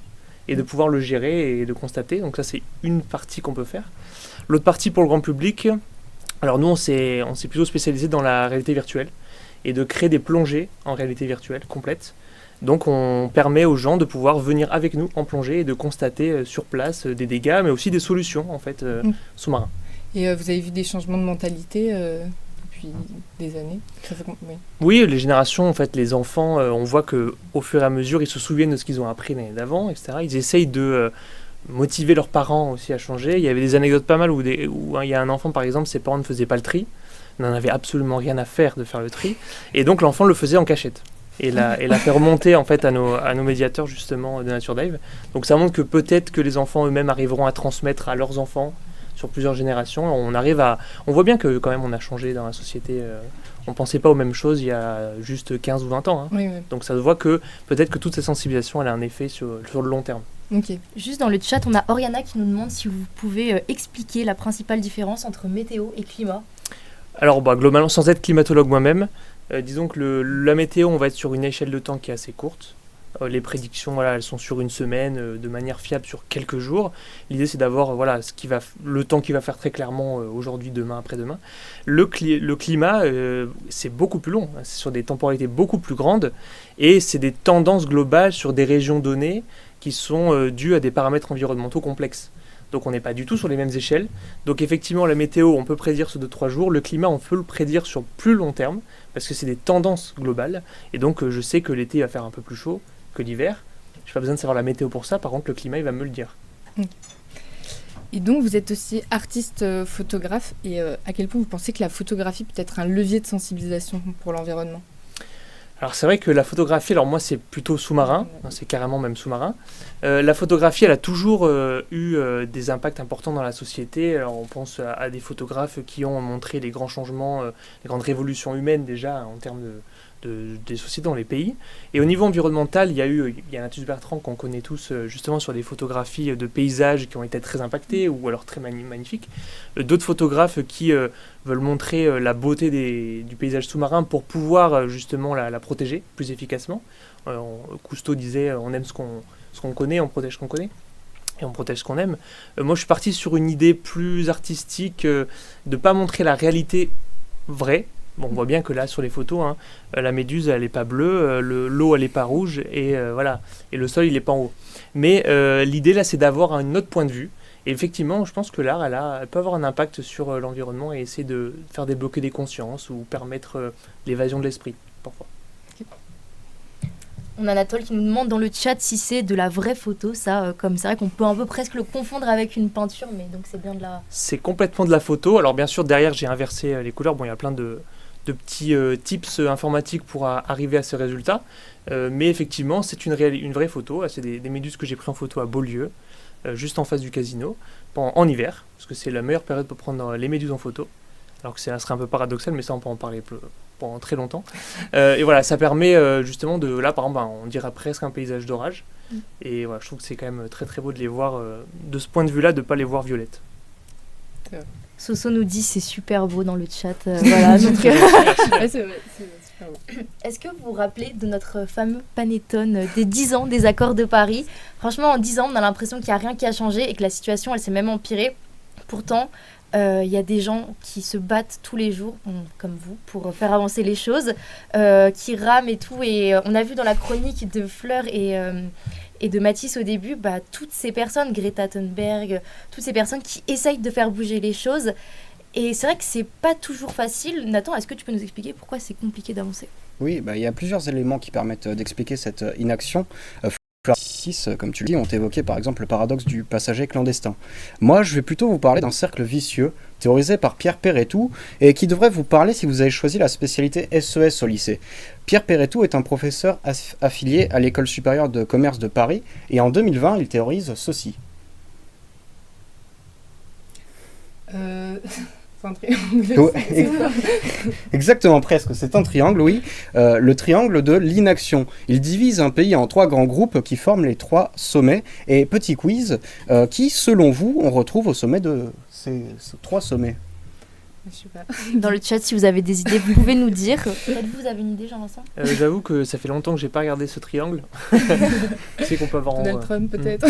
et de pouvoir le gérer et de constater. Donc ça, c'est une partie qu'on peut faire. L'autre partie pour le grand public, alors nous, on s'est plutôt spécialisé dans la réalité virtuelle et de créer des plongées en réalité virtuelle complète. Donc on permet aux gens de pouvoir venir avec nous en plongée et de constater sur place des dégâts, mais aussi des solutions en fait sous-marins. Et vous avez vu des changements de mentalité depuis des années ? Oui, les générations, en fait, les enfants, on voit qu'au fur et à mesure, ils se souviennent de ce qu'ils ont appris l'année d'avant, etc. Ils essayent de motiver leurs parents aussi à changer. Il y avait des anecdotes pas mal où il y a un enfant, par exemple, ses parents ne faisaient pas le tri, n'en avaient absolument rien à faire de faire le tri, et donc l'enfant le faisait en cachette. Et l'a fait remonter en fait à nos médiateurs justement de Nature Dive. Donc ça montre que peut-être que les enfants eux-mêmes arriveront à transmettre à leurs enfants sur plusieurs générations. On voit bien que quand même on a changé dans la société. On ne pensait pas aux mêmes choses il y a juste 15 ou 20 ans. Oui. Donc ça se voit que peut-être que toute cette sensibilisation elle a un effet sur le long terme. Ok. Juste dans le chat, on a Oriana qui nous demande si vous pouvez expliquer la principale différence entre météo et climat. Alors globalement, sans être climatologue moi-même, disons que la météo, on va être sur une échelle de temps qui est assez courte. Les prédictions, elles sont sur une semaine, de manière fiable sur quelques jours. L'idée, c'est d'avoir le temps qui va faire très clairement aujourd'hui, demain, après-demain. Le climat, c'est beaucoup plus long. C'est sur des temporalités beaucoup plus grandes. Et c'est des tendances globales sur des régions données qui sont dues à des paramètres environnementaux complexes. Donc on n'est pas du tout sur les mêmes échelles. Donc effectivement, la météo, on peut prédire sur 2-3 jours. Le climat, on peut le prédire sur plus long terme, parce que c'est des tendances globales. Et donc je sais que l'été va faire un peu plus chaud que l'hiver. Je n'ai pas besoin de savoir la météo pour ça. Par contre, le climat, il va me le dire. Et donc vous êtes aussi artiste photographe. Et à quel point vous pensez que la photographie peut être un levier de sensibilisation pour l'environnement ? Alors c'est vrai que la photographie, alors moi c'est plutôt sous-marin, c'est carrément même sous-marin. La photographie, elle a toujours eu des impacts importants dans la société. Alors, on pense à des photographes qui ont montré les grands changements, les grandes révolutions humaines déjà en termes des sociétés dans les pays. Et au niveau environnemental, il y a Nathuce Bertrand qu'on connaît tous justement sur des photographies de paysages qui ont été très impactés ou alors très magnifiques. D'autres photographes qui veulent montrer la beauté du paysage sous-marin pour pouvoir justement la protéger plus efficacement. Cousteau disait on aime ce qu'on connaît, on protège ce qu'on connaît. Et on protège ce qu'on aime. Moi, je suis parti sur une idée plus artistique de ne pas montrer la réalité vraie. Bon, on voit bien que là, sur les photos, la méduse, elle n'est pas bleue, l'eau, elle n'est pas rouge, et voilà. Et le sol, il n'est pas en haut. Mais l'idée, là, c'est d'avoir un autre point de vue. Et effectivement, je pense que l'art, elle peut avoir un impact sur l'environnement et essayer de faire débloquer des consciences ou permettre l'évasion de l'esprit, parfois. On a Anatole qui nous demande dans le chat si c'est de la vraie photo, ça, comme c'est vrai qu'on peut un peu presque le confondre avec une peinture, mais donc c'est bien de la... C'est complètement de la photo. Alors bien sûr, derrière, j'ai inversé les couleurs. Bon, il y a plein de petits tips informatiques pour arriver à ce résultat. Mais effectivement, c'est une vraie photo. C'est des méduses que j'ai pris en photo à Beaulieu, juste en face du casino, en hiver, parce que c'est la meilleure période pour prendre les méduses en photo. Alors que ça serait un peu paradoxal, mais ça, on peut en parler pendant très longtemps. Et voilà, ça permet justement de... Là, par exemple, on dirait presque un paysage d'orage. Et voilà, je trouve que c'est quand même très très beau de les voir, de ce point de vue-là, de ne pas les voir violettes. Soso nous dit c'est super beau dans le chat. Voilà, donc, c'est vrai, c'est super beau. Est-ce que vous vous rappelez de notre fameux panettone des 10 ans des accords de Paris ? Franchement, en 10 ans, on a l'impression qu'il n'y a rien qui a changé et que la situation, elle s'est même empirée. Pourtant, il y a des gens qui se battent tous les jours, comme vous, pour faire avancer les choses, qui rament et tout. Et on a vu dans la chronique de Fleur et de Mathis au début, toutes ces personnes, Greta Thunberg, toutes ces personnes qui essayent de faire bouger les choses. Et c'est vrai que c'est pas toujours facile. Nathan, est-ce que tu peux nous expliquer pourquoi c'est compliqué d'avancer ? Oui, il y a plusieurs éléments qui permettent d'expliquer cette inaction. Fleur 6, comme tu le dis, ont évoqué par exemple le paradoxe du passager clandestin. Moi, je vais plutôt vous parler d'un cercle vicieux, théorisé par Pierre Perretou, et qui devrait vous parler si vous avez choisi la spécialité SES au lycée. Pierre Perretou est un professeur affilié à l'École supérieure de commerce de Paris, et en 2020, il théorise ceci. C'est un triangle. Exactement, presque. C'est un triangle, oui. Le triangle de l'inaction. Il divise un pays en 3 grands groupes qui forment les 3 sommets. Et petit quiz, qui, selon vous, on retrouve au sommet de ces 3 sommets ? Dans le chat, si vous avez des idées, vous pouvez nous dire. Peut-être vous avez une idée, Jean-Vincent ? J'avoue que ça fait longtemps que j'ai pas regardé ce triangle. C'est qu'on peut avoir Donald Trump, peut-être.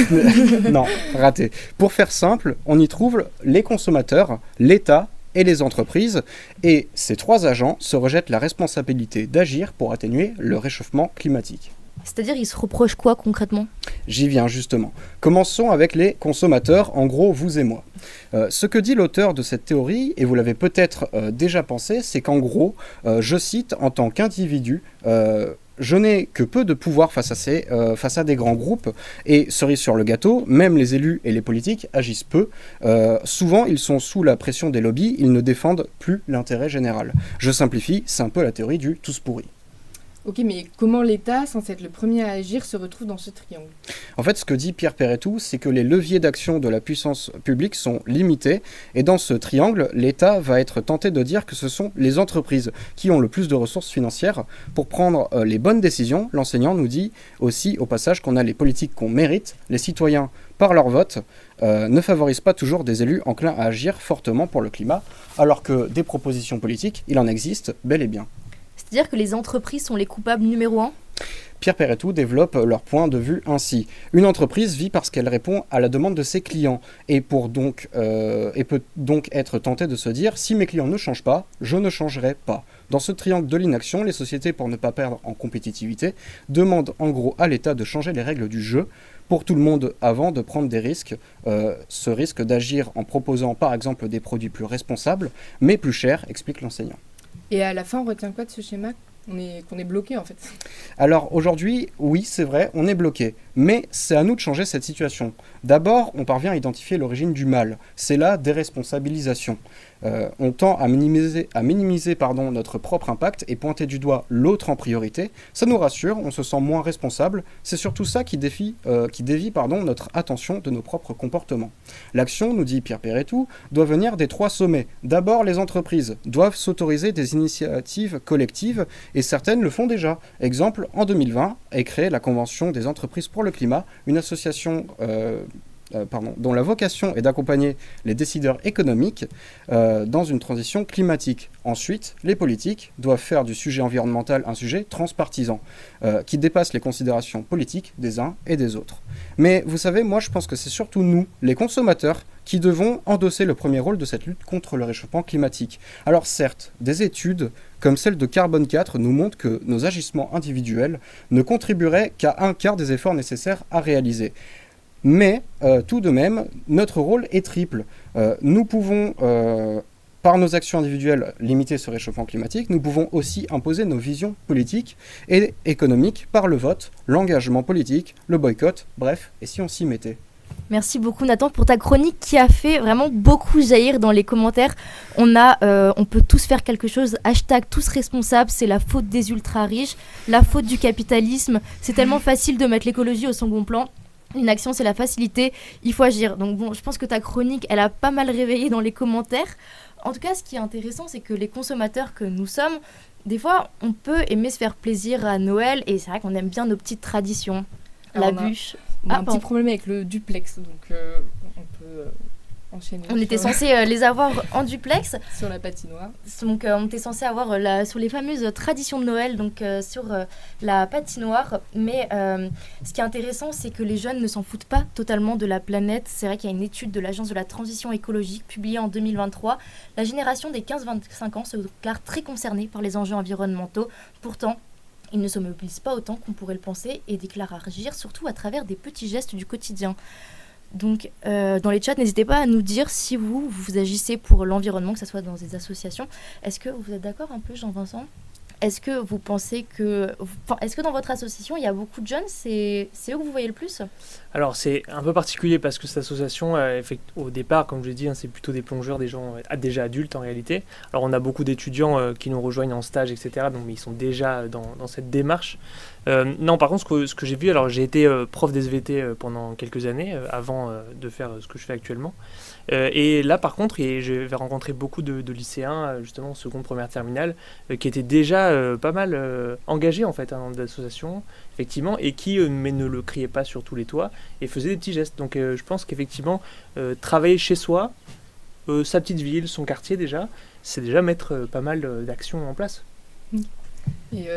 Non, raté. Pour faire simple, on y trouve les consommateurs, l'État et les entreprises, et ces 3 agents se rejettent la responsabilité d'agir pour atténuer le réchauffement climatique. C'est-à-dire, ils se reprochent quoi concrètement ? J'y viens justement. Commençons avec les consommateurs, en gros vous et moi. Ce que dit l'auteur de cette théorie, et vous l'avez peut-être déjà pensé, c'est qu'en gros, je cite, en tant qu'individu, je n'ai que peu de pouvoir face à des grands groupes, et cerise sur le gâteau, même les élus et les politiques agissent peu. Souvent, ils sont sous la pression des lobbies, ils ne défendent plus l'intérêt général. Je simplifie, c'est un peu la théorie du tous pourris. Ok, mais comment l'État, censé être le premier à agir, se retrouve dans ce triangle? En fait, ce que dit Pierre Perretou, c'est que les leviers d'action de la puissance publique sont limités, et dans ce triangle, l'État va être tenté de dire que ce sont les entreprises qui ont le plus de ressources financières pour prendre les bonnes décisions. L'enseignant nous dit aussi au passage qu'on a les politiques qu'on mérite, les citoyens par leur vote ne favorisent pas toujours des élus enclins à agir fortement pour le climat, alors que des propositions politiques, il en existe bel et bien. C'est-à-dire que les entreprises sont les coupables numéro 1? Pierre Perretou développe leur point de vue ainsi. Une entreprise vit parce qu'elle répond à la demande de ses clients et peut donc être tentée de se dire « si mes clients ne changent pas, je ne changerai pas ». Dans ce triangle de l'inaction, les sociétés, pour ne pas perdre en compétitivité, demandent en gros à l'État de changer les règles du jeu pour tout le monde avant de prendre des risques. Ce risque d'agir en proposant par exemple des produits plus responsables, mais plus chers, explique l'enseignant. Et à la fin, on retient quoi de ce schéma? Qu'on est bloqué en fait. Alors aujourd'hui, oui, c'est vrai, on est bloqué. Mais c'est à nous de changer cette situation. D'abord, on parvient à identifier l'origine du mal. C'est la déresponsabilisation. On tend à minimiser notre propre impact et pointer du doigt l'autre en priorité. Ça nous rassure, on se sent moins responsable. C'est surtout ça qui dévie notre attention de nos propres comportements. L'action, nous dit Pierre Perretou, doit venir des 3 sommets. D'abord, les entreprises doivent s'autoriser des initiatives collectives et certaines le font déjà. Exemple, en 2020 est créée la Convention des entreprises pour le climat, une association dont la vocation est d'accompagner les décideurs économiques dans une transition climatique. Ensuite, les politiques doivent faire du sujet environnemental un sujet transpartisan, qui dépasse les considérations politiques des uns et des autres. Mais vous savez, moi je pense que c'est surtout nous, les consommateurs, qui devons endosser le premier rôle de cette lutte contre le réchauffement climatique. Alors certes, des études comme celle de Carbone 4 nous montrent que nos agissements individuels ne contribueraient qu'à 1/4 des efforts nécessaires à réaliser. Mais tout de même, notre rôle est triple. Nous pouvons, par nos actions individuelles, limiter ce réchauffement climatique. Nous pouvons aussi imposer nos visions politiques et économiques par le vote, l'engagement politique, le boycott, bref, et si on s'y mettait? Merci beaucoup Nathan pour ta chronique qui a fait vraiment beaucoup jaillir dans les commentaires. On peut tous faire quelque chose, hashtag tous responsables, c'est la faute des ultra riches, la faute du capitalisme, c'est tellement facile de mettre l'écologie au second plan. Une action, c'est la facilité, il faut agir. Donc bon, je pense que ta chronique, elle a pas mal réveillé dans les commentaires. En tout cas, ce qui est intéressant, c'est que les consommateurs que nous sommes, des fois, on peut aimer se faire plaisir à Noël, et c'est vrai qu'on aime bien nos petites traditions. La bûche. On a un petit problème avec le duplex, donc on peut enchaîner. On était censé les avoir en duplex. Sur la patinoire. Donc on était censé avoir sur les fameuses traditions de Noël, donc sur la patinoire. Mais ce qui est intéressant, c'est que les jeunes ne s'en foutent pas totalement de la planète. C'est vrai qu'il y a une étude de l'Agence de la transition écologique publiée en 2023. La génération des 15-25 ans se déclare très concernée par les enjeux environnementaux. Pourtant, ils ne se mobilisent pas autant qu'on pourrait le penser et déclarent agir surtout à travers des petits gestes du quotidien. Donc dans les chats, n'hésitez pas à nous dire si vous agissez pour l'environnement, que ce soit dans des associations. Est-ce que vous êtes d'accord un peu, Jean-Vincent ? Est-ce que vous pensez est-ce que dans votre association, il y a beaucoup de jeunes ? C'est eux que vous voyez le plus ? Alors c'est un peu particulier parce que cette association, au départ, comme je l'ai dit, c'est plutôt des plongeurs, des gens déjà adultes en réalité. Alors on a beaucoup d'étudiants qui nous rejoignent en stage, etc. Donc ils sont déjà dans cette démarche. Non, par contre, ce que j'ai vu, alors j'ai été prof d'SVT pendant quelques années avant de faire ce que je fais actuellement. Et là, par contre, je vais rencontrer beaucoup de lycéens, justement, seconde, première, terminale, qui étaient déjà pas mal engagés, en fait, dans l'association, effectivement, et qui mais ne le criaient pas sur tous les toits, et faisaient des petits gestes. Donc je pense qu'effectivement, travailler chez soi, sa petite ville, son quartier déjà, c'est déjà mettre pas mal d'actions en place. Et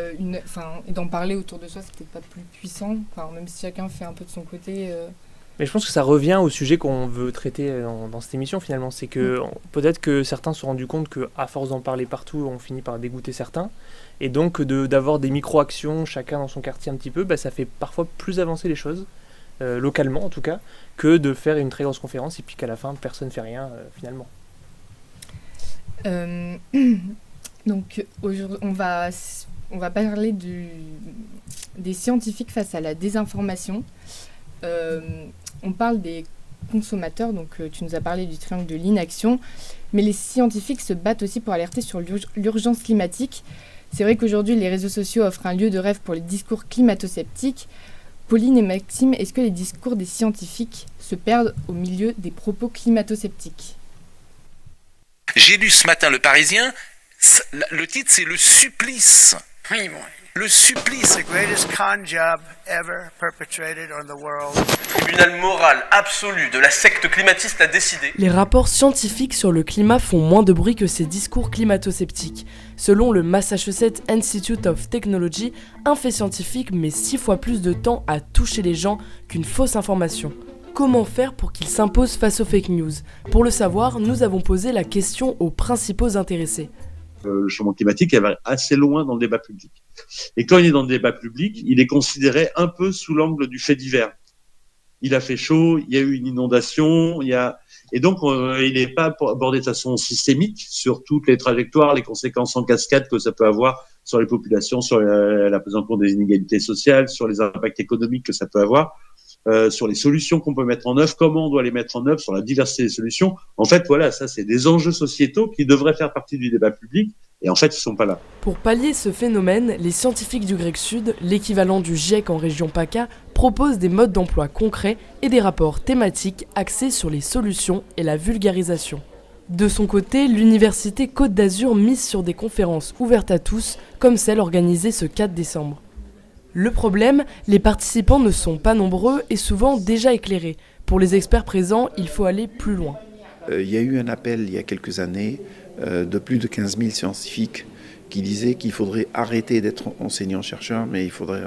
d'en parler autour de soi, c'est peut-être pas plus puissant, même si chacun fait un peu de son côté. Mais je pense que ça revient au sujet qu'on veut traiter dans cette émission finalement. C'est que peut-être que certains se sont rendus compte qu'à force d'en parler partout, on finit par dégoûter certains. Et donc d'avoir des micro-actions, chacun dans son quartier un petit peu, ça fait parfois plus avancer les choses, localement en tout cas, que de faire une très grosse conférence et puis qu'à la fin, personne ne fait rien finalement. Donc aujourd'hui, on va parler des scientifiques face à la désinformation. On parle des consommateurs, donc tu nous as parlé du triangle de l'inaction, mais les scientifiques se battent aussi pour alerter sur l'urgence climatique. C'est vrai qu'aujourd'hui, les réseaux sociaux offrent un lieu de rêve pour les discours climato-sceptiques. Pauline et Maxime, est-ce que les discours des scientifiques se perdent au milieu des propos climato-sceptiques ? J'ai lu ce matin Le Parisien, le titre c'est Le Supplice. Oui, bon. Le Supplice. The greatest con job ever perpetrated on the world. Le tribunal moral absolu de la secte climatiste a décidé. Les rapports scientifiques sur le climat font moins de bruit que ces discours climato-sceptiques. Selon le Massachusetts Institute of Technology, un fait scientifique met 6 fois plus de temps à toucher les gens qu'une fausse information. Comment faire pour qu'il s'impose face aux fake news ? Pour le savoir, nous avons posé la question aux principaux intéressés. Le changement climatique elle va assez loin dans le débat public. Et quand il est dans le débat public, il est considéré un peu sous l'angle du fait divers. Il a fait chaud, il y a eu une inondation, et donc il n'est pas abordé de façon systémique sur toutes les trajectoires, les conséquences en cascade que ça peut avoir sur les populations, sur la prise en compte des inégalités sociales, sur les impacts économiques que ça peut avoir. Sur les solutions qu'on peut mettre en œuvre, comment on doit les mettre en œuvre, sur la diversité des solutions. En fait, voilà, ça, c'est des enjeux sociétaux qui devraient faire partie du débat public, et en fait, ils ne sont pas là. Pour pallier ce phénomène, les scientifiques du Grec Sud, l'équivalent du GIEC en région PACA, proposent des modes d'emploi concrets et des rapports thématiques axés sur les solutions et la vulgarisation. De son côté, l'Université Côte d'Azur mise sur des conférences ouvertes à tous, comme celle organisée ce 4 décembre. Le problème, les participants ne sont pas nombreux et souvent déjà éclairés. Pour les experts présents, il faut aller plus loin. Il y a eu un appel il y a quelques années de plus de 15 000 scientifiques qui disaient qu'il faudrait arrêter d'être enseignant-chercheur, mais il faudrait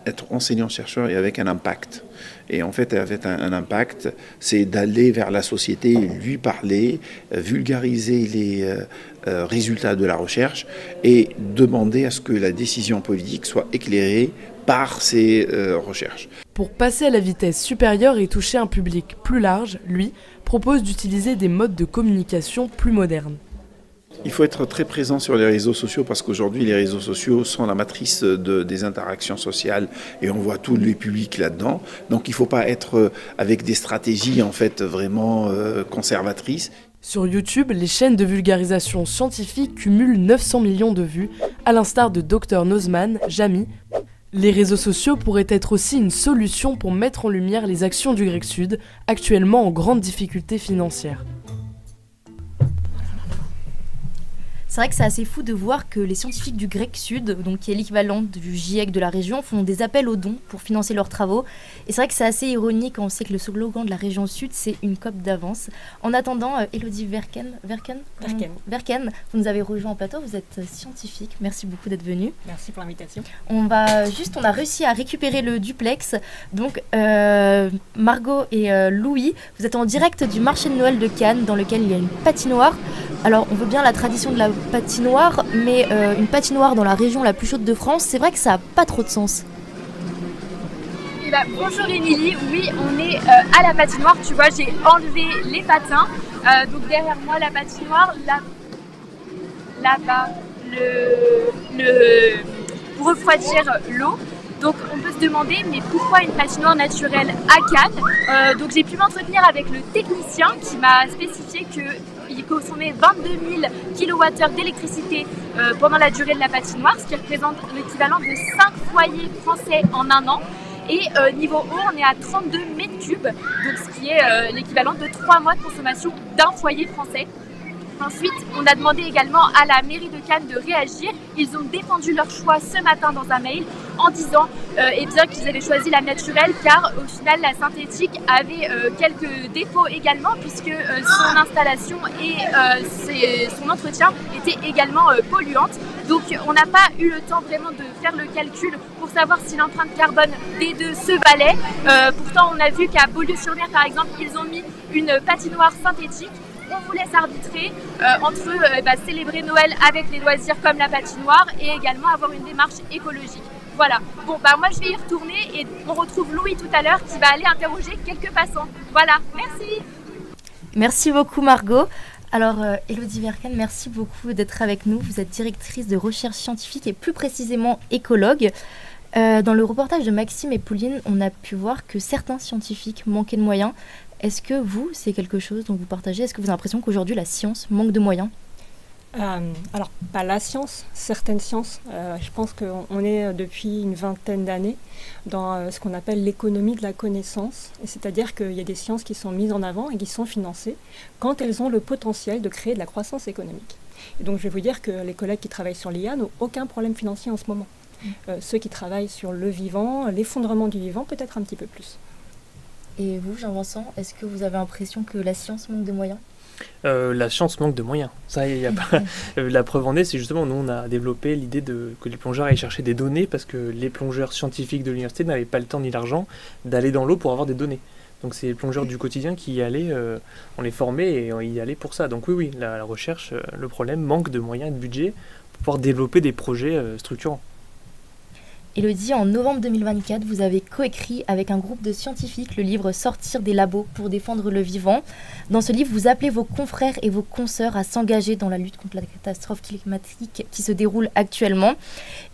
être enseignant-chercheur et avec un impact. Et en fait, avec un impact, c'est d'aller vers la société, lui parler, vulgariser les résultats de la recherche et demander à ce que la décision politique soit éclairée par ces recherches. Pour passer à la vitesse supérieure et toucher un public plus large, lui propose d'utiliser des modes de communication plus modernes. Il faut être très présent sur les réseaux sociaux parce qu'aujourd'hui, les réseaux sociaux sont la matrice des interactions sociales et on voit tous les publics là-dedans. Donc il ne faut pas être avec des stratégies en fait vraiment conservatrices. Sur YouTube, les chaînes de vulgarisation scientifique cumulent 900 millions de vues, à l'instar de Dr Nozman, Jamy. Les réseaux sociaux pourraient être aussi une solution pour mettre en lumière les actions du Grec Sud, actuellement en grande difficulté financière. C'est vrai que c'est assez fou de voir que les scientifiques du Grec Sud, donc qui est l'équivalent du GIEC de la région, font des appels aux dons pour financer leurs travaux. Et c'est vrai que c'est assez ironique quand on sait que le slogan de la région Sud, c'est une COP d'avance. En attendant, Élodie Verken, vous nous avez rejoint en plateau, vous êtes scientifique. Merci beaucoup d'être venue. Merci pour l'invitation. On a réussi à récupérer le duplex. Donc, Margot et Louis, vous êtes en direct du marché de Noël de Cannes, dans lequel il y a une patinoire. Alors, on veut bien la tradition de la patinoire, mais une patinoire dans la région la plus chaude de France, c'est vrai que ça n'a pas trop de sens. Bonjour Émilie, oui, on est à la patinoire, tu vois, j'ai enlevé les patins. Donc derrière moi, la patinoire, là-bas, pour refroidir l'eau. Donc on peut se demander, mais pourquoi une patinoire naturelle à Cannes ? Donc j'ai pu m'entretenir avec le technicien qui m'a spécifié qu'il consommait 22 000 kWh d'électricité pendant la durée de la patinoire, ce qui représente l'équivalent de 5 foyers français en un an. Et niveau eau, on est à 32 mètres cubes, donc ce qui est l'équivalent de 3 mois de consommation d'un foyer français. Ensuite, on a demandé également à la mairie de Cannes de réagir. Ils ont défendu leur choix ce matin dans un mail en disant qu'ils avaient choisi la naturelle car au final la synthétique avait quelques défauts également puisque son installation et son entretien étaient également polluantes. Donc on n'a pas eu le temps vraiment de faire le calcul pour savoir si l'empreinte carbone des deux se valait. Pourtant on a vu qu'à Beaulieu-sur-Mer par exemple, ils ont mis une patinoire synthétique. On vous laisse arbitrer entre célébrer Noël avec les loisirs comme la patinoire et également avoir une démarche écologique. Voilà, bon moi je vais y retourner et on retrouve Louis tout à l'heure qui va aller interroger quelques passants. Voilà, merci. Merci beaucoup Margot. Alors Élodie Verken, merci beaucoup d'être avec nous. Vous êtes directrice de recherche scientifique et plus précisément écologue. Dans le reportage de Maxime et Pauline, on a pu voir que certains scientifiques manquaient de moyens. Est-ce que c'est quelque chose dont vous partagez ? Est-ce que vous avez l'impression qu'aujourd'hui la science manque de moyens ? Alors, pas la science, certaines sciences. Je pense qu'on est depuis une vingtaine d'années dans ce qu'on appelle l'économie de la connaissance. C'est-à-dire qu'il y a des sciences qui sont mises en avant et qui sont financées quand elles ont le potentiel de créer de la croissance économique. Et donc, je vais vous dire que les collègues qui travaillent sur l'IA n'ont aucun problème financier en ce moment. Ceux qui travaillent sur le vivant, l'effondrement du vivant, peut-être un petit peu plus. Et vous, Jean-Vincent, est-ce que vous avez l'impression que la science manque de moyens ? La science manque de moyens. Ça, y a pas... La preuve en est, c'est justement, nous, on a développé l'idée que les plongeurs aillent chercher des données parce que les plongeurs scientifiques de l'université n'avaient pas le temps ni l'argent d'aller dans l'eau pour avoir des données. Donc c'est les plongeurs du quotidien qui y allaient, on les formait et on y allait pour ça. Donc oui, la recherche, le problème, manque de moyens et de budget pour pouvoir développer des projets structurants. Élodie, en novembre 2024, vous avez coécrit avec un groupe de scientifiques le livre « Sortir des labos pour défendre le vivant ». Dans ce livre, vous appelez vos confrères et vos consoeurs à s'engager dans la lutte contre la catastrophe climatique qui se déroule actuellement.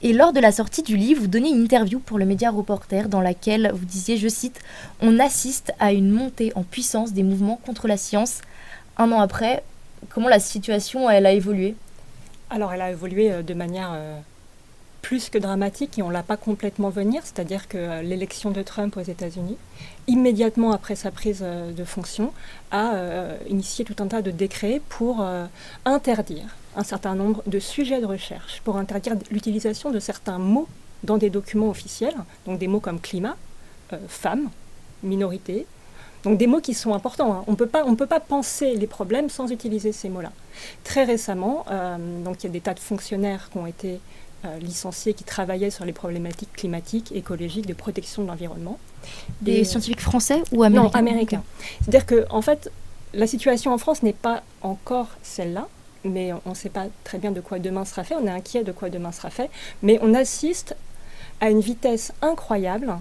Et lors de la sortie du livre, vous donnez une interview pour le média Reporter dans laquelle vous disiez, je cite, « On assiste à une montée en puissance des mouvements contre la science ». Un an après, comment la situation elle a évolué ? Alors, elle a évolué de manière... plus que dramatique, et on ne l'a pas complètement venir, c'est-à-dire que l'élection de Trump aux États-Unis, immédiatement après sa prise de fonction, a initié tout un tas de décrets pour interdire un certain nombre de sujets de recherche, pour interdire l'utilisation de certains mots dans des documents officiels, donc des mots comme climat, femmes, minorité, donc des mots qui sont importants. Hein. On ne peut pas penser les problèmes sans utiliser ces mots-là. Très récemment, donc il y a des tas de fonctionnaires qui ont été licenciés qui travaillaient sur les problématiques climatiques, écologiques, de protection de l'environnement. Des scientifiques français ou américains ? Non, américains. C'est-à-dire qu'en fait, la situation en France n'est pas encore celle-là, mais on ne sait pas très bien de quoi demain sera fait, on est inquiet de quoi demain sera fait, mais on assiste à une vitesse incroyable,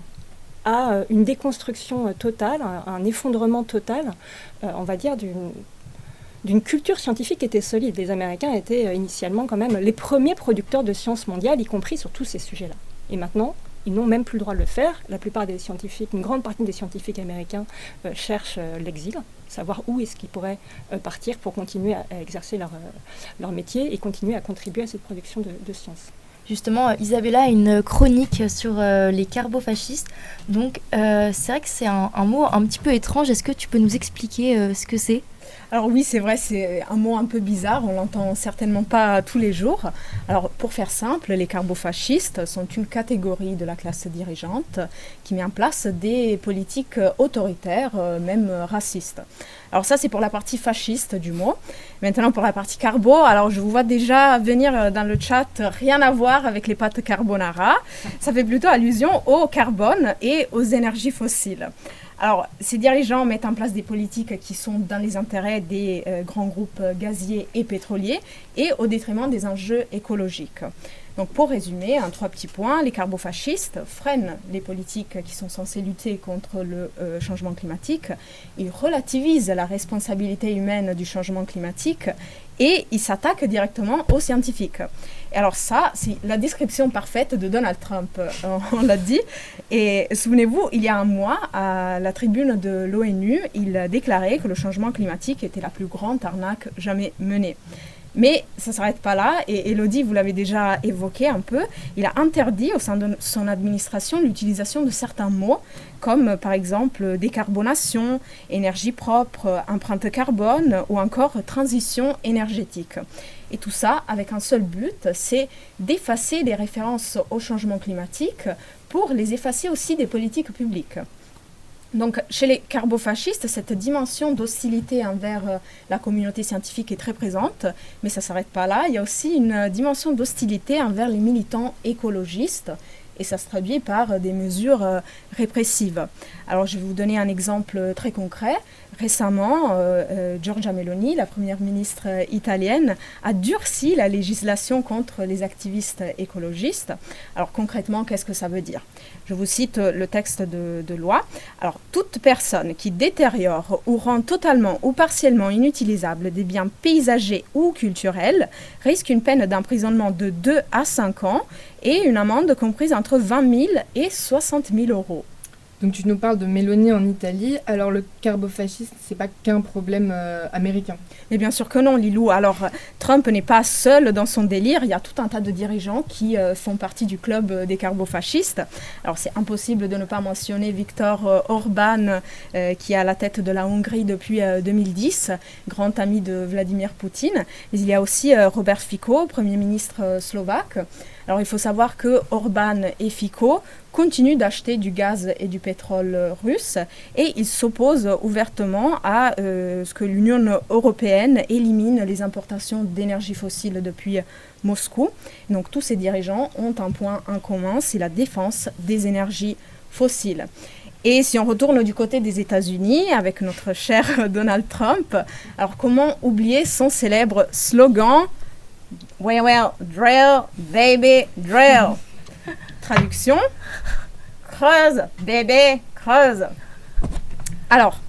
à une déconstruction totale, un effondrement total, on va dire, d'une culture scientifique qui était solide. Les Américains étaient initialement quand même les premiers producteurs de sciences mondiales, y compris sur tous ces sujets-là. Et maintenant, ils n'ont même plus le droit de le faire. La plupart des scientifiques, une grande partie des scientifiques américains cherchent l'exil, savoir où est-ce qu'ils pourraient partir pour continuer à exercer leur métier et continuer à contribuer à cette production de sciences. Justement, Isabella a une chronique sur les carbofascistes. Donc, c'est vrai que c'est un mot un petit peu étrange. Est-ce que tu peux nous expliquer ce que c'est ? Alors oui, c'est vrai, c'est un mot un peu bizarre, on l'entend certainement pas tous les jours. Alors pour faire simple, les carbofascistes sont une catégorie de la classe dirigeante qui met en place des politiques autoritaires, même racistes. Alors ça, c'est pour la partie fasciste du mot. Maintenant, pour la partie carbo, alors je vous vois déjà venir dans le chat, rien à voir avec les pâtes carbonara. Ça fait plutôt allusion au carbone et aux énergies fossiles. Alors, ces dirigeants mettent en place des politiques qui sont dans les intérêts des grands groupes gaziers et pétroliers et au détriment des enjeux écologiques. Donc, pour résumer, en 3 petits points, les carbofascistes freinent les politiques qui sont censées lutter contre le changement climatique, ils relativisent la responsabilité humaine du changement climatique et ils s'attaquent directement aux scientifiques. Et alors ça, c'est la description parfaite de Donald Trump, on l'a dit. Et souvenez-vous, il y a un mois, à la tribune de l'ONU, il déclarait que le changement climatique était la plus grande arnaque jamais menée. Mais ça ne s'arrête pas là, et Élodie, vous l'avez déjà évoqué un peu, il a interdit au sein de son administration l'utilisation de certains mots, comme par exemple décarbonation, énergie propre, empreinte carbone ou encore transition énergétique. Et tout ça avec un seul but, c'est d'effacer les références au changement climatique pour les effacer aussi des politiques publiques. Donc, chez les carbofascistes, cette dimension d'hostilité envers la communauté scientifique est très présente, mais ça ne s'arrête pas là. Il y a aussi une dimension d'hostilité envers les militants écologistes, et ça se traduit par des mesures répressives. Alors, je vais vous donner un exemple très concret. Récemment, Giorgia Meloni, la première ministre italienne, a durci la législation contre les activistes écologistes. Alors concrètement, qu'est-ce que ça veut dire ? Je vous cite le texte de loi. Alors, toute personne qui détériore ou rend totalement ou partiellement inutilisables des biens paysagers ou culturels risque une peine d'emprisonnement de 2 à 5 ans et une amende comprise entre 20 000 et 60 000 euros. Donc tu nous parles de Meloni en Italie, alors le carbofascisme, c'est pas qu'un problème américain. Mais bien sûr que non, Lilou. Alors Trump n'est pas seul dans son délire, il y a tout un tas de dirigeants qui font partie du club des carbofascistes. Alors c'est impossible de ne pas mentionner Viktor Orban, qui est à la tête de la Hongrie depuis 2010, grand ami de Vladimir Poutine. Mais il y a aussi Robert Fico, Premier ministre slovaque. Alors il faut savoir que Orban et Fico continuent d'acheter du gaz et du pétrole russe et ils s'opposent ouvertement à ce que l'Union européenne élimine les importations d'énergie fossile depuis Moscou. Donc tous ces dirigeants ont un point en commun, c'est la défense des énergies fossiles. Et si on retourne du côté des États-Unis avec notre cher Donald Trump, alors comment oublier son célèbre slogan « We will drill, baby, drill ». Traduction, creuse, bébé, creuse. Alors,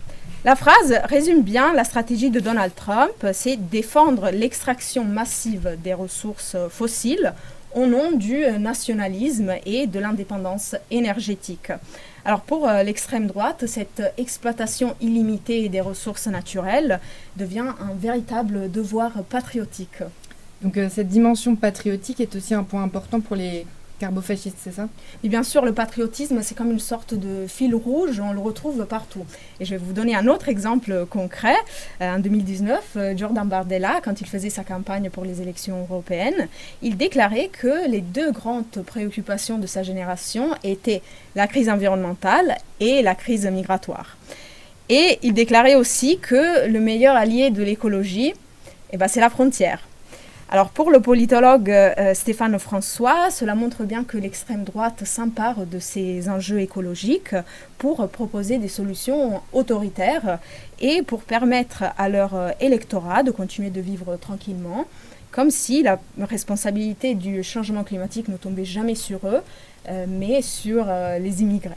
la phrase résume bien la stratégie de Donald Trump, c'est défendre l'extraction massive des ressources fossiles au nom du nationalisme et de l'indépendance énergétique. Alors pour l'extrême droite, cette exploitation illimitée des ressources naturelles devient un véritable devoir patriotique. Donc cette dimension patriotique est aussi un point important pour les carbofascistes, c'est ça? Et bien sûr, le patriotisme, c'est comme une sorte de fil rouge, on le retrouve partout. Et je vais vous donner un autre exemple concret. En 2019, Jordan Bardella, quand il faisait sa campagne pour les élections européennes, il déclarait que les deux grandes préoccupations de sa génération étaient la crise environnementale et la crise migratoire. Et il déclarait aussi que le meilleur allié de l'écologie, c'est la frontière. Alors pour le politologue Stéphane François, cela montre bien que l'extrême droite s'empare de ces enjeux écologiques pour proposer des solutions autoritaires et pour permettre à leur électorat de continuer de vivre tranquillement, comme si la responsabilité du changement climatique ne tombait jamais sur eux, mais sur les immigrés.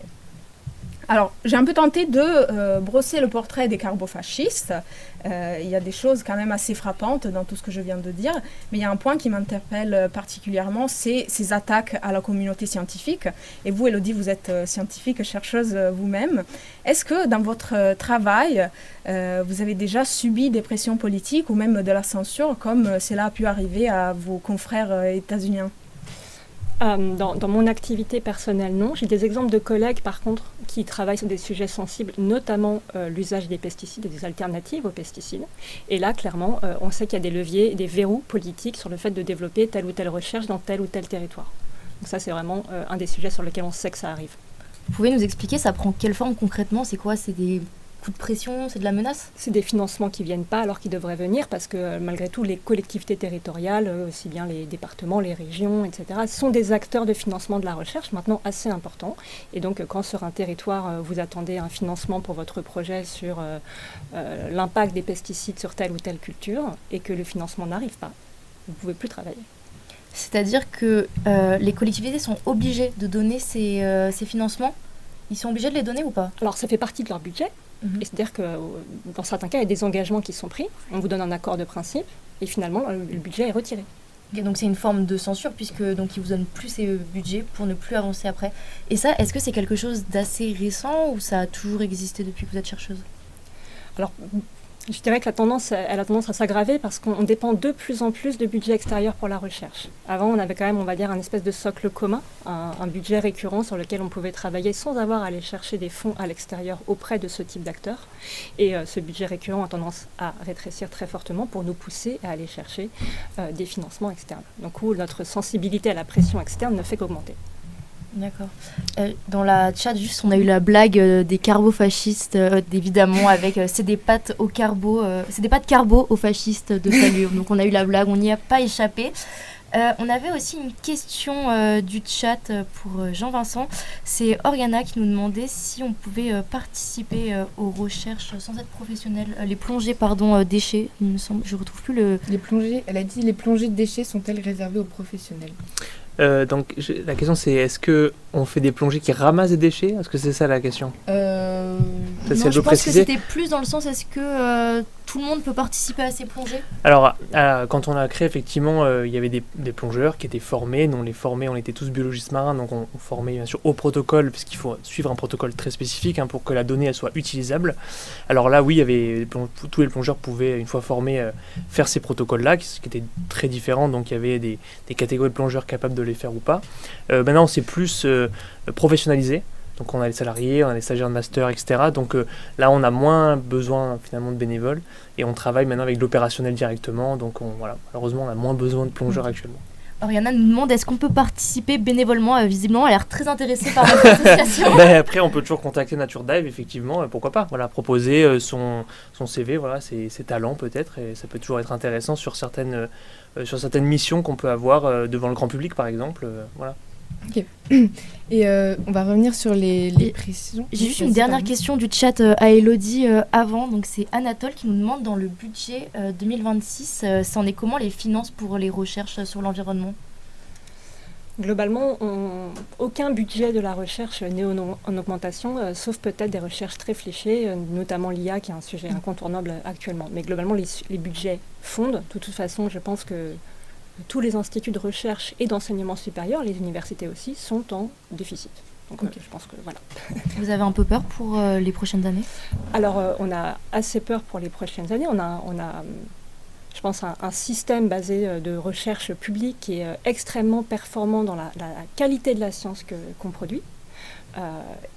Alors, j'ai un peu tenté de brosser le portrait des carbofascistes. Il y a des choses quand même assez frappantes dans tout ce que je viens de dire, mais il y a un point qui m'interpelle particulièrement, c'est ces attaques à la communauté scientifique. Et vous, Élodie, vous êtes scientifique, chercheuse vous-même. Est-ce que dans votre travail, vous avez déjà subi des pressions politiques ou même de la censure, comme cela a pu arriver à vos confrères états-uniens ? Dans mon activité personnelle, non. J'ai des exemples de collègues, par contre, qui travaillent sur des sujets sensibles, notamment l'usage des pesticides et des alternatives aux pesticides. Et là, clairement, on sait qu'il y a des leviers, des verrous politiques sur le fait de développer telle ou telle recherche dans tel ou tel territoire. Donc ça, c'est vraiment un des sujets sur lesquels on sait que ça arrive. Vous pouvez nous expliquer, ça prend quelle forme concrètement? C'est quoi? C'est des coups de pression? C'est de la menace? C'est des financements qui ne viennent pas alors qu'ils devraient venir, parce que malgré tout, les collectivités territoriales, aussi bien les départements, les régions, etc., sont des acteurs de financement de la recherche, maintenant assez importants. Et donc, quand sur un territoire, vous attendez un financement pour votre projet sur l'impact des pesticides sur telle ou telle culture, et que le financement n'arrive pas, vous ne pouvez plus travailler. C'est-à-dire que les collectivités sont obligées de donner ces financements? Ils sont obligés de les donner ou pas? Alors, ça fait partie de leur budget. Et c'est-à-dire que dans certains cas, il y a des engagements qui sont pris, on vous donne un accord de principe, et finalement, le budget est retiré. Okay, donc c'est une forme de censure, puisque donc, ils vous donnent plus ces budgets pour ne plus avancer après. Et ça, est-ce que c'est quelque chose d'assez récent, ou ça a toujours existé depuis que vous êtes chercheuse? Alors, je dirais que elle a tendance à s'aggraver parce qu'on dépend de plus en plus de budget extérieur pour la recherche. Avant, on avait quand même, on va dire, un espèce de socle commun, un budget récurrent sur lequel on pouvait travailler sans avoir à aller chercher des fonds à l'extérieur auprès de ce type d'acteurs. Et ce budget récurrent a tendance à rétrécir très fortement pour nous pousser à aller chercher des financements externes. Donc, où notre sensibilité à la pression externe ne fait qu'augmenter. D'accord. Dans la chat, juste, on a eu la blague des carbofascistes, évidemment, avec c'est des pâtes au carbo, c'est des pâtes carbo aux fascistes de Salut. Donc on a eu la blague, on n'y a pas échappé. On avait aussi une question du chat pour Jean-Vincent. C'est Oriana qui nous demandait si on pouvait participer aux recherches sans être professionnel. Les plongées, déchets, il me semble. Je ne retrouve plus le... Les plongées, elle a dit, les plongées de déchets sont-elles réservées aux professionnels? Donc la question c'est, est-ce qu'on fait des plongées qui ramassent des déchets? Est-ce que c'est ça la question? Ça, si Non, elle je veut pense préciser. que c'était plus dans le sens, est-ce que tout le monde peut participer à ces plongées? Alors, quand on a créé, effectivement, il y avait des plongeurs qui étaient formés. Nous, on les formait, on était tous biologistes marins, donc on formait bien sûr au protocole, parce qu'il faut suivre un protocole très spécifique pour que la donnée elle soit utilisable. Alors là, oui, il y avait tous les plongeurs pouvaient, une fois formés, faire ces protocoles-là, qui étaient très différents. Donc il y avait des catégories de plongeurs capables de les faire ou pas. Maintenant, c'est plus professionnalisé. Donc on a les salariés, on a les stagiaires de master, etc. Donc là, on a moins besoin finalement de bénévoles et on travaille maintenant avec l'opérationnel directement. Donc voilà, malheureusement, on a moins besoin de plongeurs actuellement. Oriana nous demande est-ce qu'on peut participer bénévolement. Visiblement, elle a l'air très intéressée par notre association. Après, on peut toujours contacter Nature Dive, effectivement, pourquoi pas. Voilà, proposer son CV, voilà, ses talents peut-être, et ça peut toujours être intéressant sur certaines missions qu'on peut avoir devant le grand public, par exemple. Voilà. Ok. Et on va revenir sur les précisions. J'ai juste une dernière question du chat à Elodie avant. Donc c'est Anatole qui nous demande dans le budget 2026, c'en est comment les finances pour les recherches sur l'environnement? Globalement, aucun budget de la recherche n'est en augmentation, sauf peut-être des recherches très fléchées, notamment l'IA qui est un sujet incontournable actuellement. Mais globalement, les budgets fondent. De toute façon, je pense que tous les instituts de recherche et d'enseignement supérieur, les universités aussi, sont en déficit. Donc je pense que voilà. Vous avez un peu peur pour les prochaines années? Alors on a assez peur pour les prochaines années. On a je pense, un système basé de recherche publique qui est extrêmement performant dans la qualité de la science qu'on produit.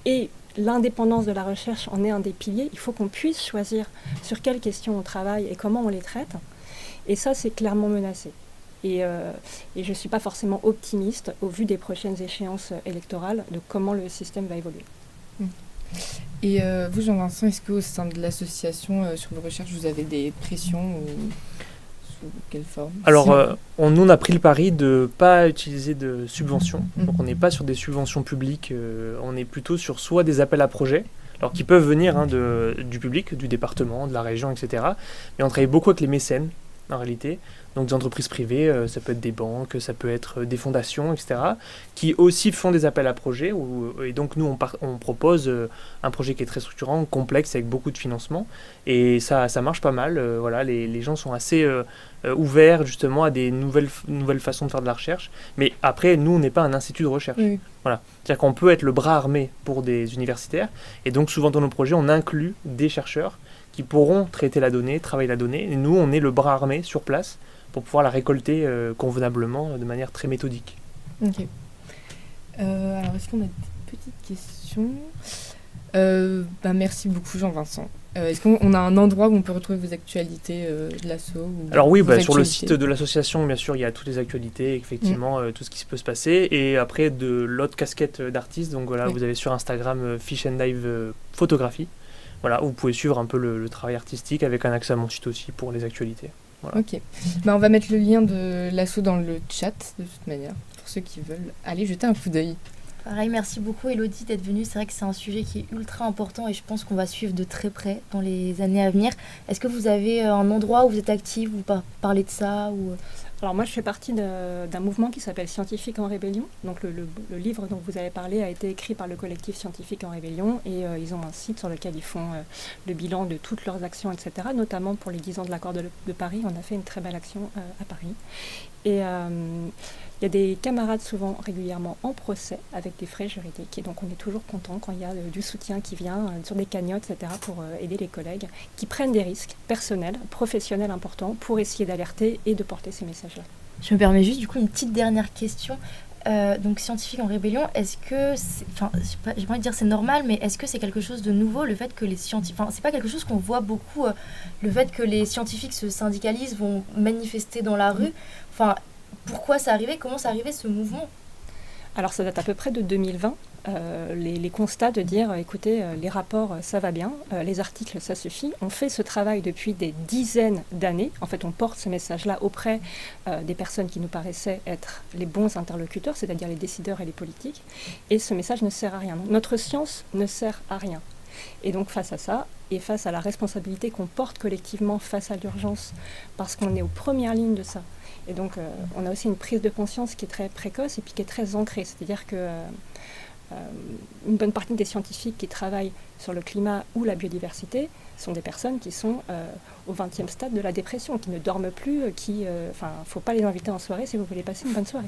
Et l'indépendance de la recherche en est un des piliers. Il faut qu'on puisse choisir sur quelles questions on travaille et comment on les traite. Et ça, c'est clairement menacé. Et je ne suis pas forcément optimiste au vu des prochaines échéances électorales de comment le système va évoluer. Et vous, Jean-Vincent, est-ce qu'au sein de l'association sur vos recherches, vous avez des pressions ou sous quelle forme? Alors, nous, on a pris le pari de ne pas utiliser de subventions. Donc, on n'est pas sur des subventions publiques. On est plutôt sur soit des appels à projets, alors qui peuvent venir du public, du département, de la région, etc. Mais on travaille beaucoup avec les mécènes, en réalité. Donc des entreprises privées, ça peut être des banques, ça peut être des fondations, etc., qui aussi font des appels à projets. Et donc nous, on propose un projet qui est très structurant, complexe, avec beaucoup de financement. Et ça marche pas mal. Voilà, les gens sont assez ouverts justement à des nouvelles façons de faire de la recherche. Mais après, nous, on n'est pas un institut de recherche. Oui. Voilà. C'est-à-dire qu'on peut être le bras armé pour des universitaires. Et donc souvent dans nos projets, on inclut des chercheurs qui pourront traiter la donnée, travailler la donnée. Et nous, on est le bras armé sur place pour pouvoir la récolter convenablement de manière très méthodique. Ok. Alors, est-ce qu'on a des petites questions? Merci beaucoup, Jean-Vincent. Est-ce qu'on a un endroit où on peut retrouver vos actualités de l'asso? Alors oui, sur le site de l'association, bien sûr, il y a toutes les actualités, effectivement, tout ce qui peut se passer. Et après, de l'autre casquette d'artiste, donc voilà, vous avez sur Instagram Fish and Dive Photographie. Voilà, où vous pouvez suivre un peu le travail artistique avec un accès à mon site aussi pour les actualités. Voilà. Ok. On va mettre le lien de l'asso dans le chat, de toute manière, pour ceux qui veulent aller jeter un coup d'œil. Pareil, merci beaucoup Elodie d'être venue. C'est vrai que c'est un sujet qui est ultra important et je pense qu'on va suivre de très près dans les années à venir. Est-ce que vous avez un endroit où vous êtes active, ou parlez de ça ou... Alors moi je fais partie d'un mouvement qui s'appelle Scientifiques en Rébellion. Donc le livre dont vous avez parlé a été écrit par le collectif Scientifiques en Rébellion et ils ont un site sur lequel ils font le bilan de toutes leurs actions, etc. Notamment pour les 10 ans de l'accord de Paris, on a fait une très belle action à Paris. Et il y a des camarades souvent régulièrement en procès avec des frais juridiques et donc on est toujours content quand il y a du soutien qui vient sur des cagnottes, etc. pour aider les collègues qui prennent des risques personnels, professionnels importants pour essayer d'alerter et de porter ces messages-là. Je me permets juste du coup une petite dernière question. Donc Scientifiques en Rébellion, est-ce que, j'ai pas envie de dire c'est normal, mais est-ce que c'est quelque chose de nouveau, le fait que les scientifiques, c'est pas quelque chose qu'on voit beaucoup, le fait que les scientifiques se syndicalisent, vont manifester dans la rue, pourquoi ça arrivait, comment ça arrivait ce mouvement? Alors ça date à peu près de 2020, les constats de dire écoutez, les rapports ça va bien, les articles ça suffit. On fait ce travail depuis des dizaines d'années. En fait on porte ce message-là auprès des personnes qui nous paraissaient être les bons interlocuteurs, c'est-à-dire les décideurs et les politiques. Et ce message ne sert à rien. Donc, notre science ne sert à rien. Et donc face à ça, et face à la responsabilité qu'on porte collectivement face à l'urgence, parce qu'on est aux premières lignes de ça, et donc on a aussi une prise de conscience qui est très précoce et puis qui est très ancrée. C'est-à-dire que une bonne partie des scientifiques qui travaillent sur le climat ou la biodiversité sont des personnes qui sont au 20e stade de la dépression, qui ne dorment plus, faut pas les inviter en soirée si vous voulez passer une bonne soirée.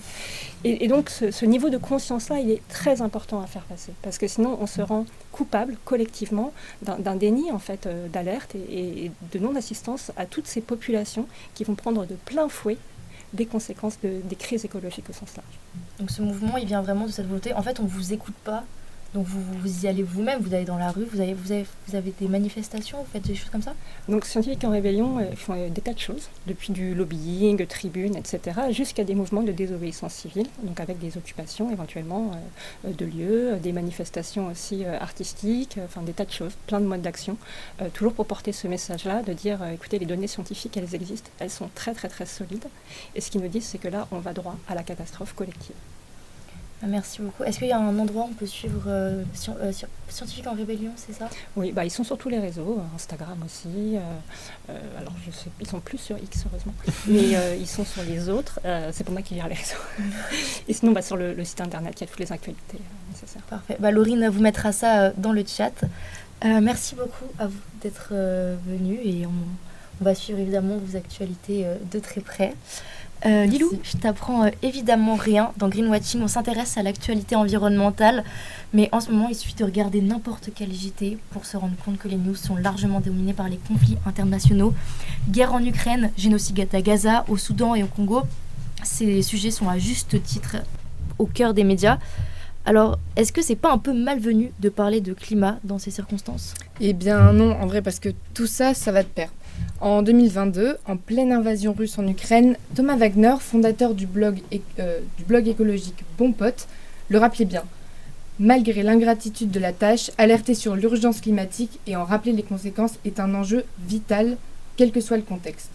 Et donc ce niveau de conscience-là, il est très important à faire passer, parce que sinon on se rend coupable collectivement d'un déni en fait d'alerte et de non-assistance à toutes ces populations qui vont prendre de plein fouet des conséquences des crises écologiques au sens large. Donc ce mouvement, il vient vraiment de cette volonté. En fait, on ne vous écoute pas, donc vous y allez vous-même, vous allez dans la rue, vous avez des manifestations, vous faites des choses comme ça. Donc Scientifiques en Rébellion font des tas de choses, depuis du lobbying, tribunes, etc., jusqu'à des mouvements de désobéissance civile, donc avec des occupations éventuellement de lieux, des manifestations aussi artistiques, des tas de choses, plein de modes d'action, toujours pour porter ce message-là, de dire, écoutez, les données scientifiques, elles existent, elles sont très très très solides, et ce qu'ils nous disent, c'est que là, on va droit à la catastrophe collective. Merci beaucoup. Est-ce qu'il y a un endroit où on peut suivre Scientifiques en Rébellion, c'est ça? Oui, ils sont sur tous les réseaux, Instagram aussi. Alors, je sais, ils sont plus sur X, heureusement, mais ils sont sur les autres. C'est pas moi qui gère les réseaux. Et sinon, sur le site internet, il y a toutes les actualités nécessaires. Parfait. Laurine vous mettra ça dans le chat. Merci beaucoup à vous d'être venus et on va suivre évidemment vos actualités de très près. Lilou, je t'apprends évidemment rien. Dans Greenwatching, on s'intéresse à l'actualité environnementale, mais en ce moment, il suffit de regarder n'importe quel JT pour se rendre compte que les news sont largement dominées par les conflits internationaux. Guerre en Ukraine, génocide à Gaza, au Soudan et au Congo. Ces sujets sont à juste titre au cœur des médias. Alors, est-ce que c'est pas un peu malvenu de parler de climat dans ces circonstances? Eh bien non, en vrai, parce que tout ça, ça va de pair. En 2022, en pleine invasion russe en Ukraine, Thomas Wagner, fondateur du blog écologique Bon Pote, le rappelait bien. Malgré l'ingratitude de la tâche, alerter sur l'urgence climatique et en rappeler les conséquences est un enjeu vital, quel que soit le contexte.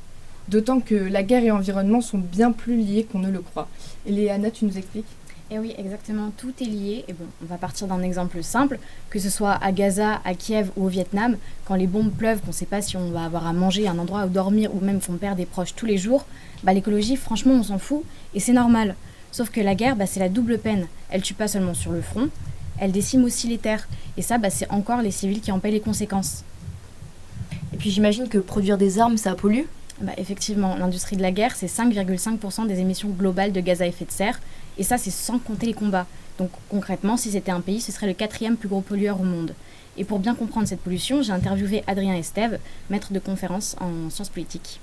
D'autant que la guerre et l'environnement sont bien plus liés qu'on ne le croit. Et Léana, tu nous expliques ? Et oui, exactement, tout est lié. Et bon, on va partir d'un exemple simple, que ce soit à Gaza, à Kiev ou au Vietnam, quand les bombes pleuvent, qu'on ne sait pas si on va avoir à manger, un endroit où dormir ou même qu'on perd des proches tous les jours, l'écologie, franchement, on s'en fout et c'est normal. Sauf que la guerre, c'est la double peine. Elle tue pas seulement sur le front, elle décime aussi les terres. Et ça, c'est encore les civils qui en paient les conséquences. Et puis j'imagine que produire des armes, ça pollue ? Effectivement, l'industrie de la guerre, c'est 5,5% des émissions globales de gaz à effet de serre. Et ça, c'est sans compter les combats. Donc concrètement, si c'était un pays, ce serait le 4e plus gros pollueur au monde. Et pour bien comprendre cette pollution, j'ai interviewé Adrien Estève, maître de conférence en sciences politiques.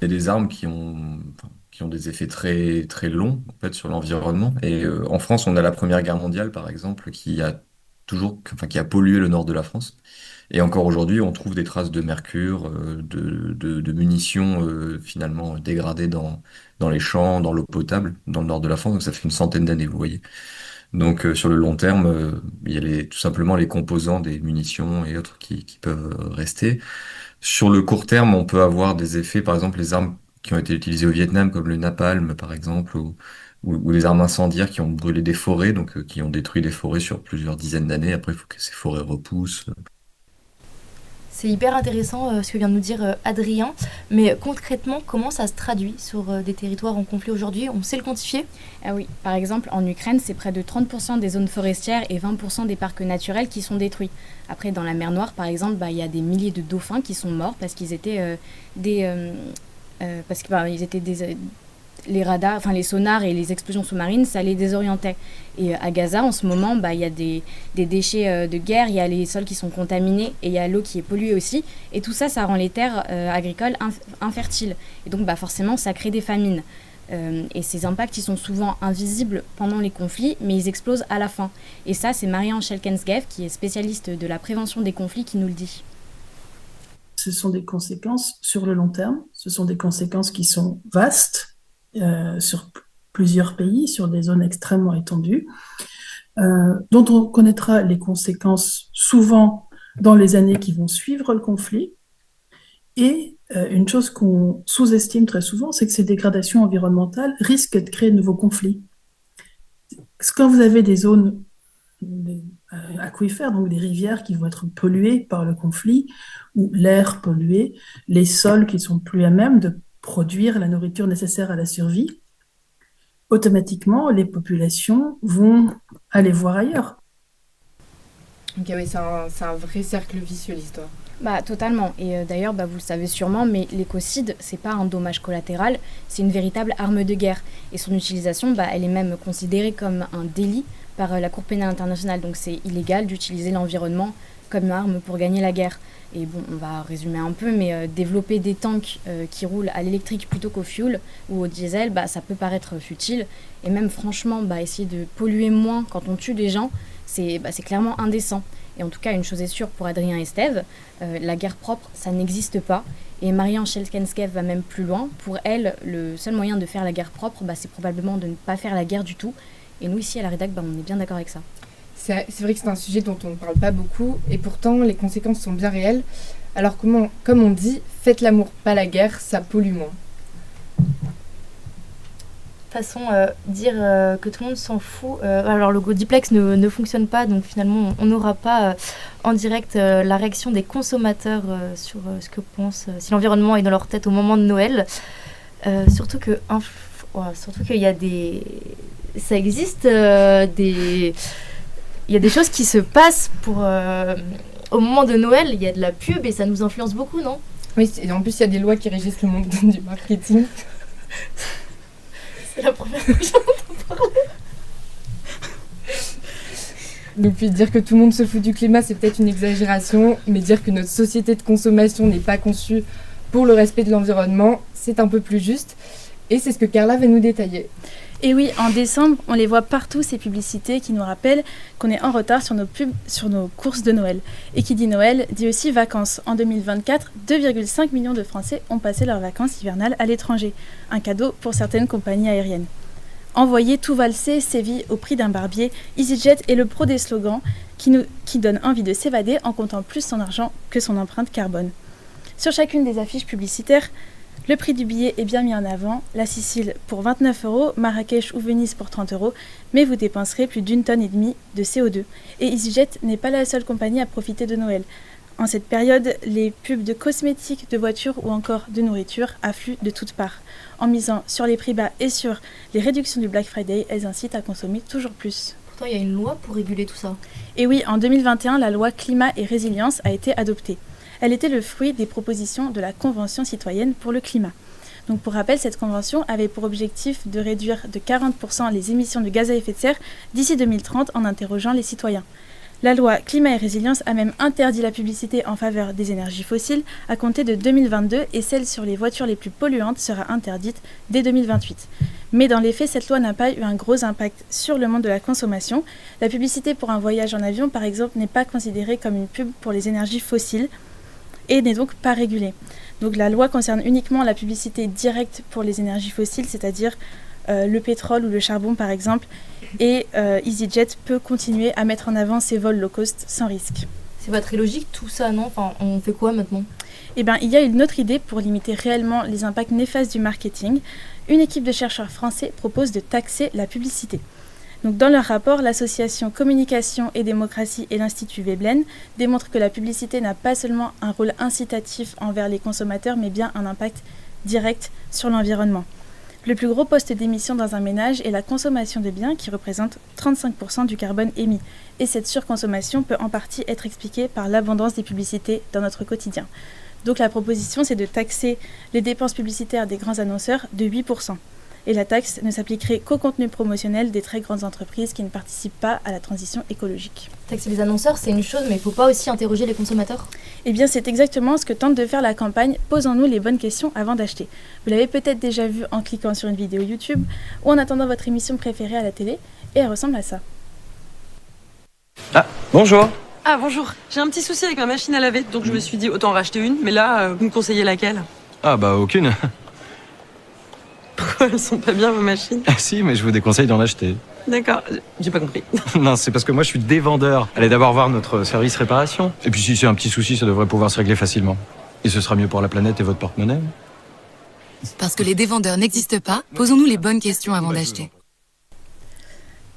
Il y a des armes qui ont des effets très, très longs en fait, sur l'environnement. Et en France, on a la Première Guerre mondiale, par exemple, qui a pollué le nord de la France. Et encore aujourd'hui, on trouve des traces de mercure, de munitions finalement dégradées dans les champs, dans l'eau potable, dans le nord de la France. Donc ça fait une centaine d'années, vous voyez. Donc sur le long terme, il y a tout simplement les composants des munitions et autres qui peuvent rester. Sur le court terme, on peut avoir des effets, par exemple les armes qui ont été utilisées au Vietnam, comme le napalm par exemple, ou des armes incendiaires qui ont brûlé des forêts, donc qui ont détruit des forêts sur plusieurs dizaines d'années. Après, il faut que ces forêts repoussent. C'est hyper intéressant ce que vient de nous dire Adrien, mais concrètement, comment ça se traduit sur des territoires en conflit aujourd'hui? On sait le quantifier? Ah oui, par exemple, en Ukraine, c'est près de 30% des zones forestières et 20% des parcs naturels qui sont détruits. Après, dans la mer Noire, par exemple, il y a des milliers de dauphins qui sont morts parce qu'ils étaient les radars, les sonars et les explosions sous-marines, ça les désorientait. Et à Gaza, en ce moment, il y a des déchets de guerre, il y a les sols qui sont contaminés et il y a l'eau qui est polluée aussi. Et tout ça, ça rend les terres agricoles infertiles. Et donc, forcément, ça crée des famines. Et ces impacts, ils sont souvent invisibles pendant les conflits, mais ils explosent à la fin. Et ça, c'est Marianne Schelkensgev, qui est spécialiste de la prévention des conflits, qui nous le dit. Ce sont des conséquences sur le long terme. Ce sont des conséquences qui sont vastes. Sur plusieurs pays, sur des zones extrêmement étendues, dont on connaîtra les conséquences souvent dans les années qui vont suivre le conflit. Et une chose qu'on sous-estime très souvent, c'est que ces dégradations environnementales risquent de créer de nouveaux conflits. Quand vous avez des zones aquifères, donc des rivières qui vont être polluées par le conflit, ou l'air pollué, les sols qui sont plus à même de produire la nourriture nécessaire à la survie, automatiquement, les populations vont aller voir ailleurs. Ok, oui, c'est un vrai cercle vicieux, l'histoire. Bah totalement. Et d'ailleurs, vous le savez sûrement, mais l'écocide, c'est pas un dommage collatéral, c'est une véritable arme de guerre. Et son utilisation, elle est même considérée comme un délit par la Cour pénale internationale. Donc c'est illégal d'utiliser l'environnement comme arme pour gagner la guerre. Et bon, on va résumer un peu, mais développer des tanks qui roulent à l'électrique plutôt qu'au fuel ou au diesel, ça peut paraître futile. Et même franchement, essayer de polluer moins quand on tue des gens, c'est clairement indécent. Et en tout cas, une chose est sûre pour Adrien et Steve, la guerre propre, ça n'existe pas. Et Marianne Shelkenskef va même plus loin. Pour elle, le seul moyen de faire la guerre propre, c'est probablement de ne pas faire la guerre du tout. Et nous, ici, à la rédac, on est bien d'accord avec ça. C'est vrai que c'est un sujet dont on ne parle pas beaucoup, et pourtant, les conséquences sont bien réelles. Alors, comme on dit, faites l'amour, pas la guerre, ça pollue moins. De toute façon, dire que tout le monde s'en fout. Alors le Godiplex ne fonctionne pas, donc finalement on n'aura pas en direct la réaction des consommateurs sur ce que pensent, si l'environnement est dans leur tête au moment de Noël. Surtout qu'il y a des... Ça existe, il y a des choses qui se passent au moment de Noël, il y a de la pub et ça nous influence beaucoup, non ? Oui, et en plus il y a des lois qui régissent le monde du marketing. C'est la première fois que j'entends parler. Donc puis dire que tout le monde se fout du climat, c'est peut-être une exagération, mais dire que notre société de consommation n'est pas conçue pour le respect de l'environnement, c'est un peu plus juste. Et c'est ce que Carla va nous détailler. Et oui, en décembre, on les voit partout, ces publicités qui nous rappellent qu'on est en retard sur nos courses de Noël. Et qui dit Noël, dit aussi vacances. En 2024, 2,5 millions de Français ont passé leurs vacances hivernales à l'étranger. Un cadeau pour certaines compagnies aériennes. Envoyer tout valser sévit au prix d'un barbier, EasyJet est le pro des slogans qui donne envie de s'évader en comptant plus son argent que son empreinte carbone. Sur chacune des affiches publicitaires, le prix du billet est bien mis en avant, la Sicile pour 29 €, Marrakech ou Venise pour 30 €, mais vous dépenserez plus d'1,5 tonne de CO2. Et EasyJet n'est pas la seule compagnie à profiter de Noël. En cette période, les pubs de cosmétiques, de voitures ou encore de nourriture affluent de toutes parts. En misant sur les prix bas et sur les réductions du Black Friday, elles incitent à consommer toujours plus. Pourtant, il y a une loi pour réguler tout ça. Et oui, en 2021, la loi Climat et Résilience a été adoptée. Elle était le fruit des propositions de la Convention citoyenne pour le climat. Donc pour rappel, cette convention avait pour objectif de réduire de 40% les émissions de gaz à effet de serre d'ici 2030 en interrogeant les citoyens. La loi Climat et Résilience a même interdit la publicité en faveur des énergies fossiles à compter de 2022 et celle sur les voitures les plus polluantes sera interdite dès 2028. Mais dans les faits, cette loi n'a pas eu un gros impact sur le monde de la consommation. La publicité pour un voyage en avion, par exemple, n'est pas considérée comme une pub pour les énergies fossiles et n'est donc pas régulée. Donc la loi concerne uniquement la publicité directe pour les énergies fossiles, c'est-à-dire le pétrole ou le charbon par exemple, et EasyJet peut continuer à mettre en avant ses vols low cost sans risque. C'est pas très logique tout ça, non ? Enfin, on fait quoi maintenant ? Eh bien, il y a une autre idée pour limiter réellement les impacts néfastes du marketing. Une équipe de chercheurs français propose de taxer la publicité. Donc, dans leur rapport, l'association Communication et Démocratie et l'Institut Veblen démontrent que la publicité n'a pas seulement un rôle incitatif envers les consommateurs, mais bien un impact direct sur l'environnement. Le plus gros poste d'émission dans un ménage est la consommation de biens qui représente 35% du carbone émis. Et cette surconsommation peut en partie être expliquée par l'abondance des publicités dans notre quotidien. Donc la proposition, c'est de taxer les dépenses publicitaires des grands annonceurs de 8%. Et la taxe ne s'appliquerait qu'au contenu promotionnel des très grandes entreprises qui ne participent pas à la transition écologique. Taxer les annonceurs, c'est une chose, mais il ne faut pas aussi interroger les consommateurs ? Eh bien, c'est exactement ce que tente de faire la campagne « Posons-nous les bonnes questions avant d'acheter ». Vous l'avez peut-être déjà vu en cliquant sur une vidéo YouTube ou en attendant votre émission préférée à la télé, et elle ressemble à ça. Ah, bonjour. Ah, bonjour. J'ai un petit souci avec ma machine à laver, donc je me suis dit autant en racheter une, mais là, vous me conseillez laquelle ? Ah bah aucune. Pourquoi elles sont pas bien, vos machines ? Ah si, mais je vous déconseille d'en acheter. D'accord, j'ai pas compris. Non, c'est parce que moi je suis dévendeur. Allez d'abord voir notre service réparation. Et puis si c'est un petit souci, ça devrait pouvoir se régler facilement. Et ce sera mieux pour la planète et votre porte-monnaie. Parce que les dévendeurs n'existent pas, posons-nous les bonnes questions avant d'acheter.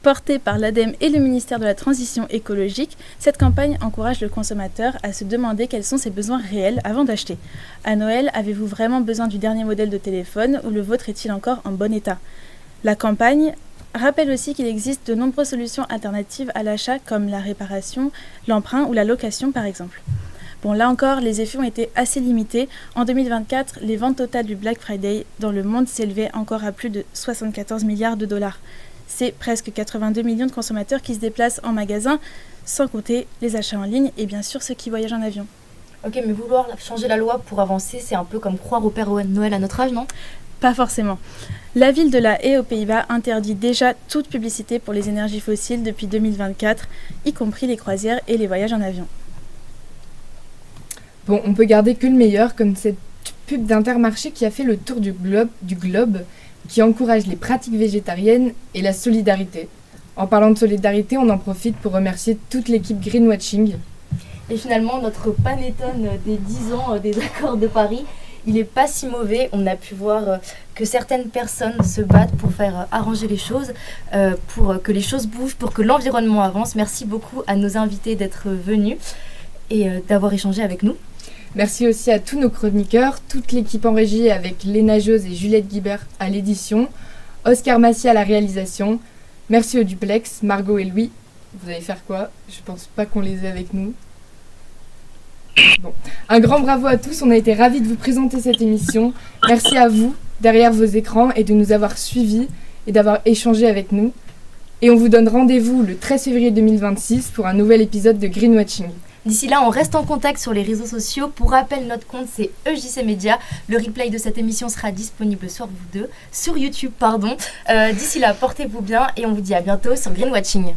Portée par l'ADEME et le ministère de la Transition écologique, cette campagne encourage le consommateur à se demander quels sont ses besoins réels avant d'acheter. À Noël, avez-vous vraiment besoin du dernier modèle de téléphone ou le vôtre est-il encore en bon état ? La campagne rappelle aussi qu'il existe de nombreuses solutions alternatives à l'achat comme la réparation, l'emprunt ou la location par exemple. Bon, là encore, les effets ont été assez limités. En 2024, les ventes totales du Black Friday dans le monde s'élevaient encore à plus de 74 milliards de dollars. C'est presque 82 millions de consommateurs qui se déplacent en magasin, sans compter les achats en ligne et bien sûr ceux qui voyagent en avion. Ok, mais vouloir changer la loi pour avancer, c'est un peu comme croire au Père Noël à notre âge, non ? Pas forcément. La ville de La Haye aux Pays-Bas interdit déjà toute publicité pour les énergies fossiles depuis 2024, y compris les croisières et les voyages en avion. Bon, on peut garder que le meilleur, comme cette pub d'Intermarché qui a fait le tour du globe, qui encourage les pratiques végétariennes et la solidarité. En parlant de solidarité, on en profite pour remercier toute l'équipe Greenwatching. Et finalement, notre panettone des 10 ans des accords de Paris, il n'est pas si mauvais. On a pu voir que certaines personnes se battent pour faire arranger les choses, pour que les choses bougent, pour que l'environnement avance. Merci beaucoup à nos invités d'être venus et d'avoir échangé avec nous. Merci aussi à tous nos chroniqueurs, toute l'équipe en régie avec Léna Jose et Juliette Guibert à l'édition, Oscar Massy à la réalisation. Merci au duplex, Margot et Louis. Vous allez faire quoi ? Je pense pas qu'on les ait avec nous. Bon. Un grand bravo à tous, on a été ravis de vous présenter cette émission. Merci à vous, derrière vos écrans, et de nous avoir suivis et d'avoir échangé avec nous. Et on vous donne rendez-vous le 13 février 2026 pour un nouvel épisode de Greenwatching. D'ici là, on reste en contact sur les réseaux sociaux. Pour rappel, notre compte, c'est EJC Média. Le replay de cette émission sera disponible sur YouTube. D'ici là, portez-vous bien et on vous dit à bientôt sur Greenwatching.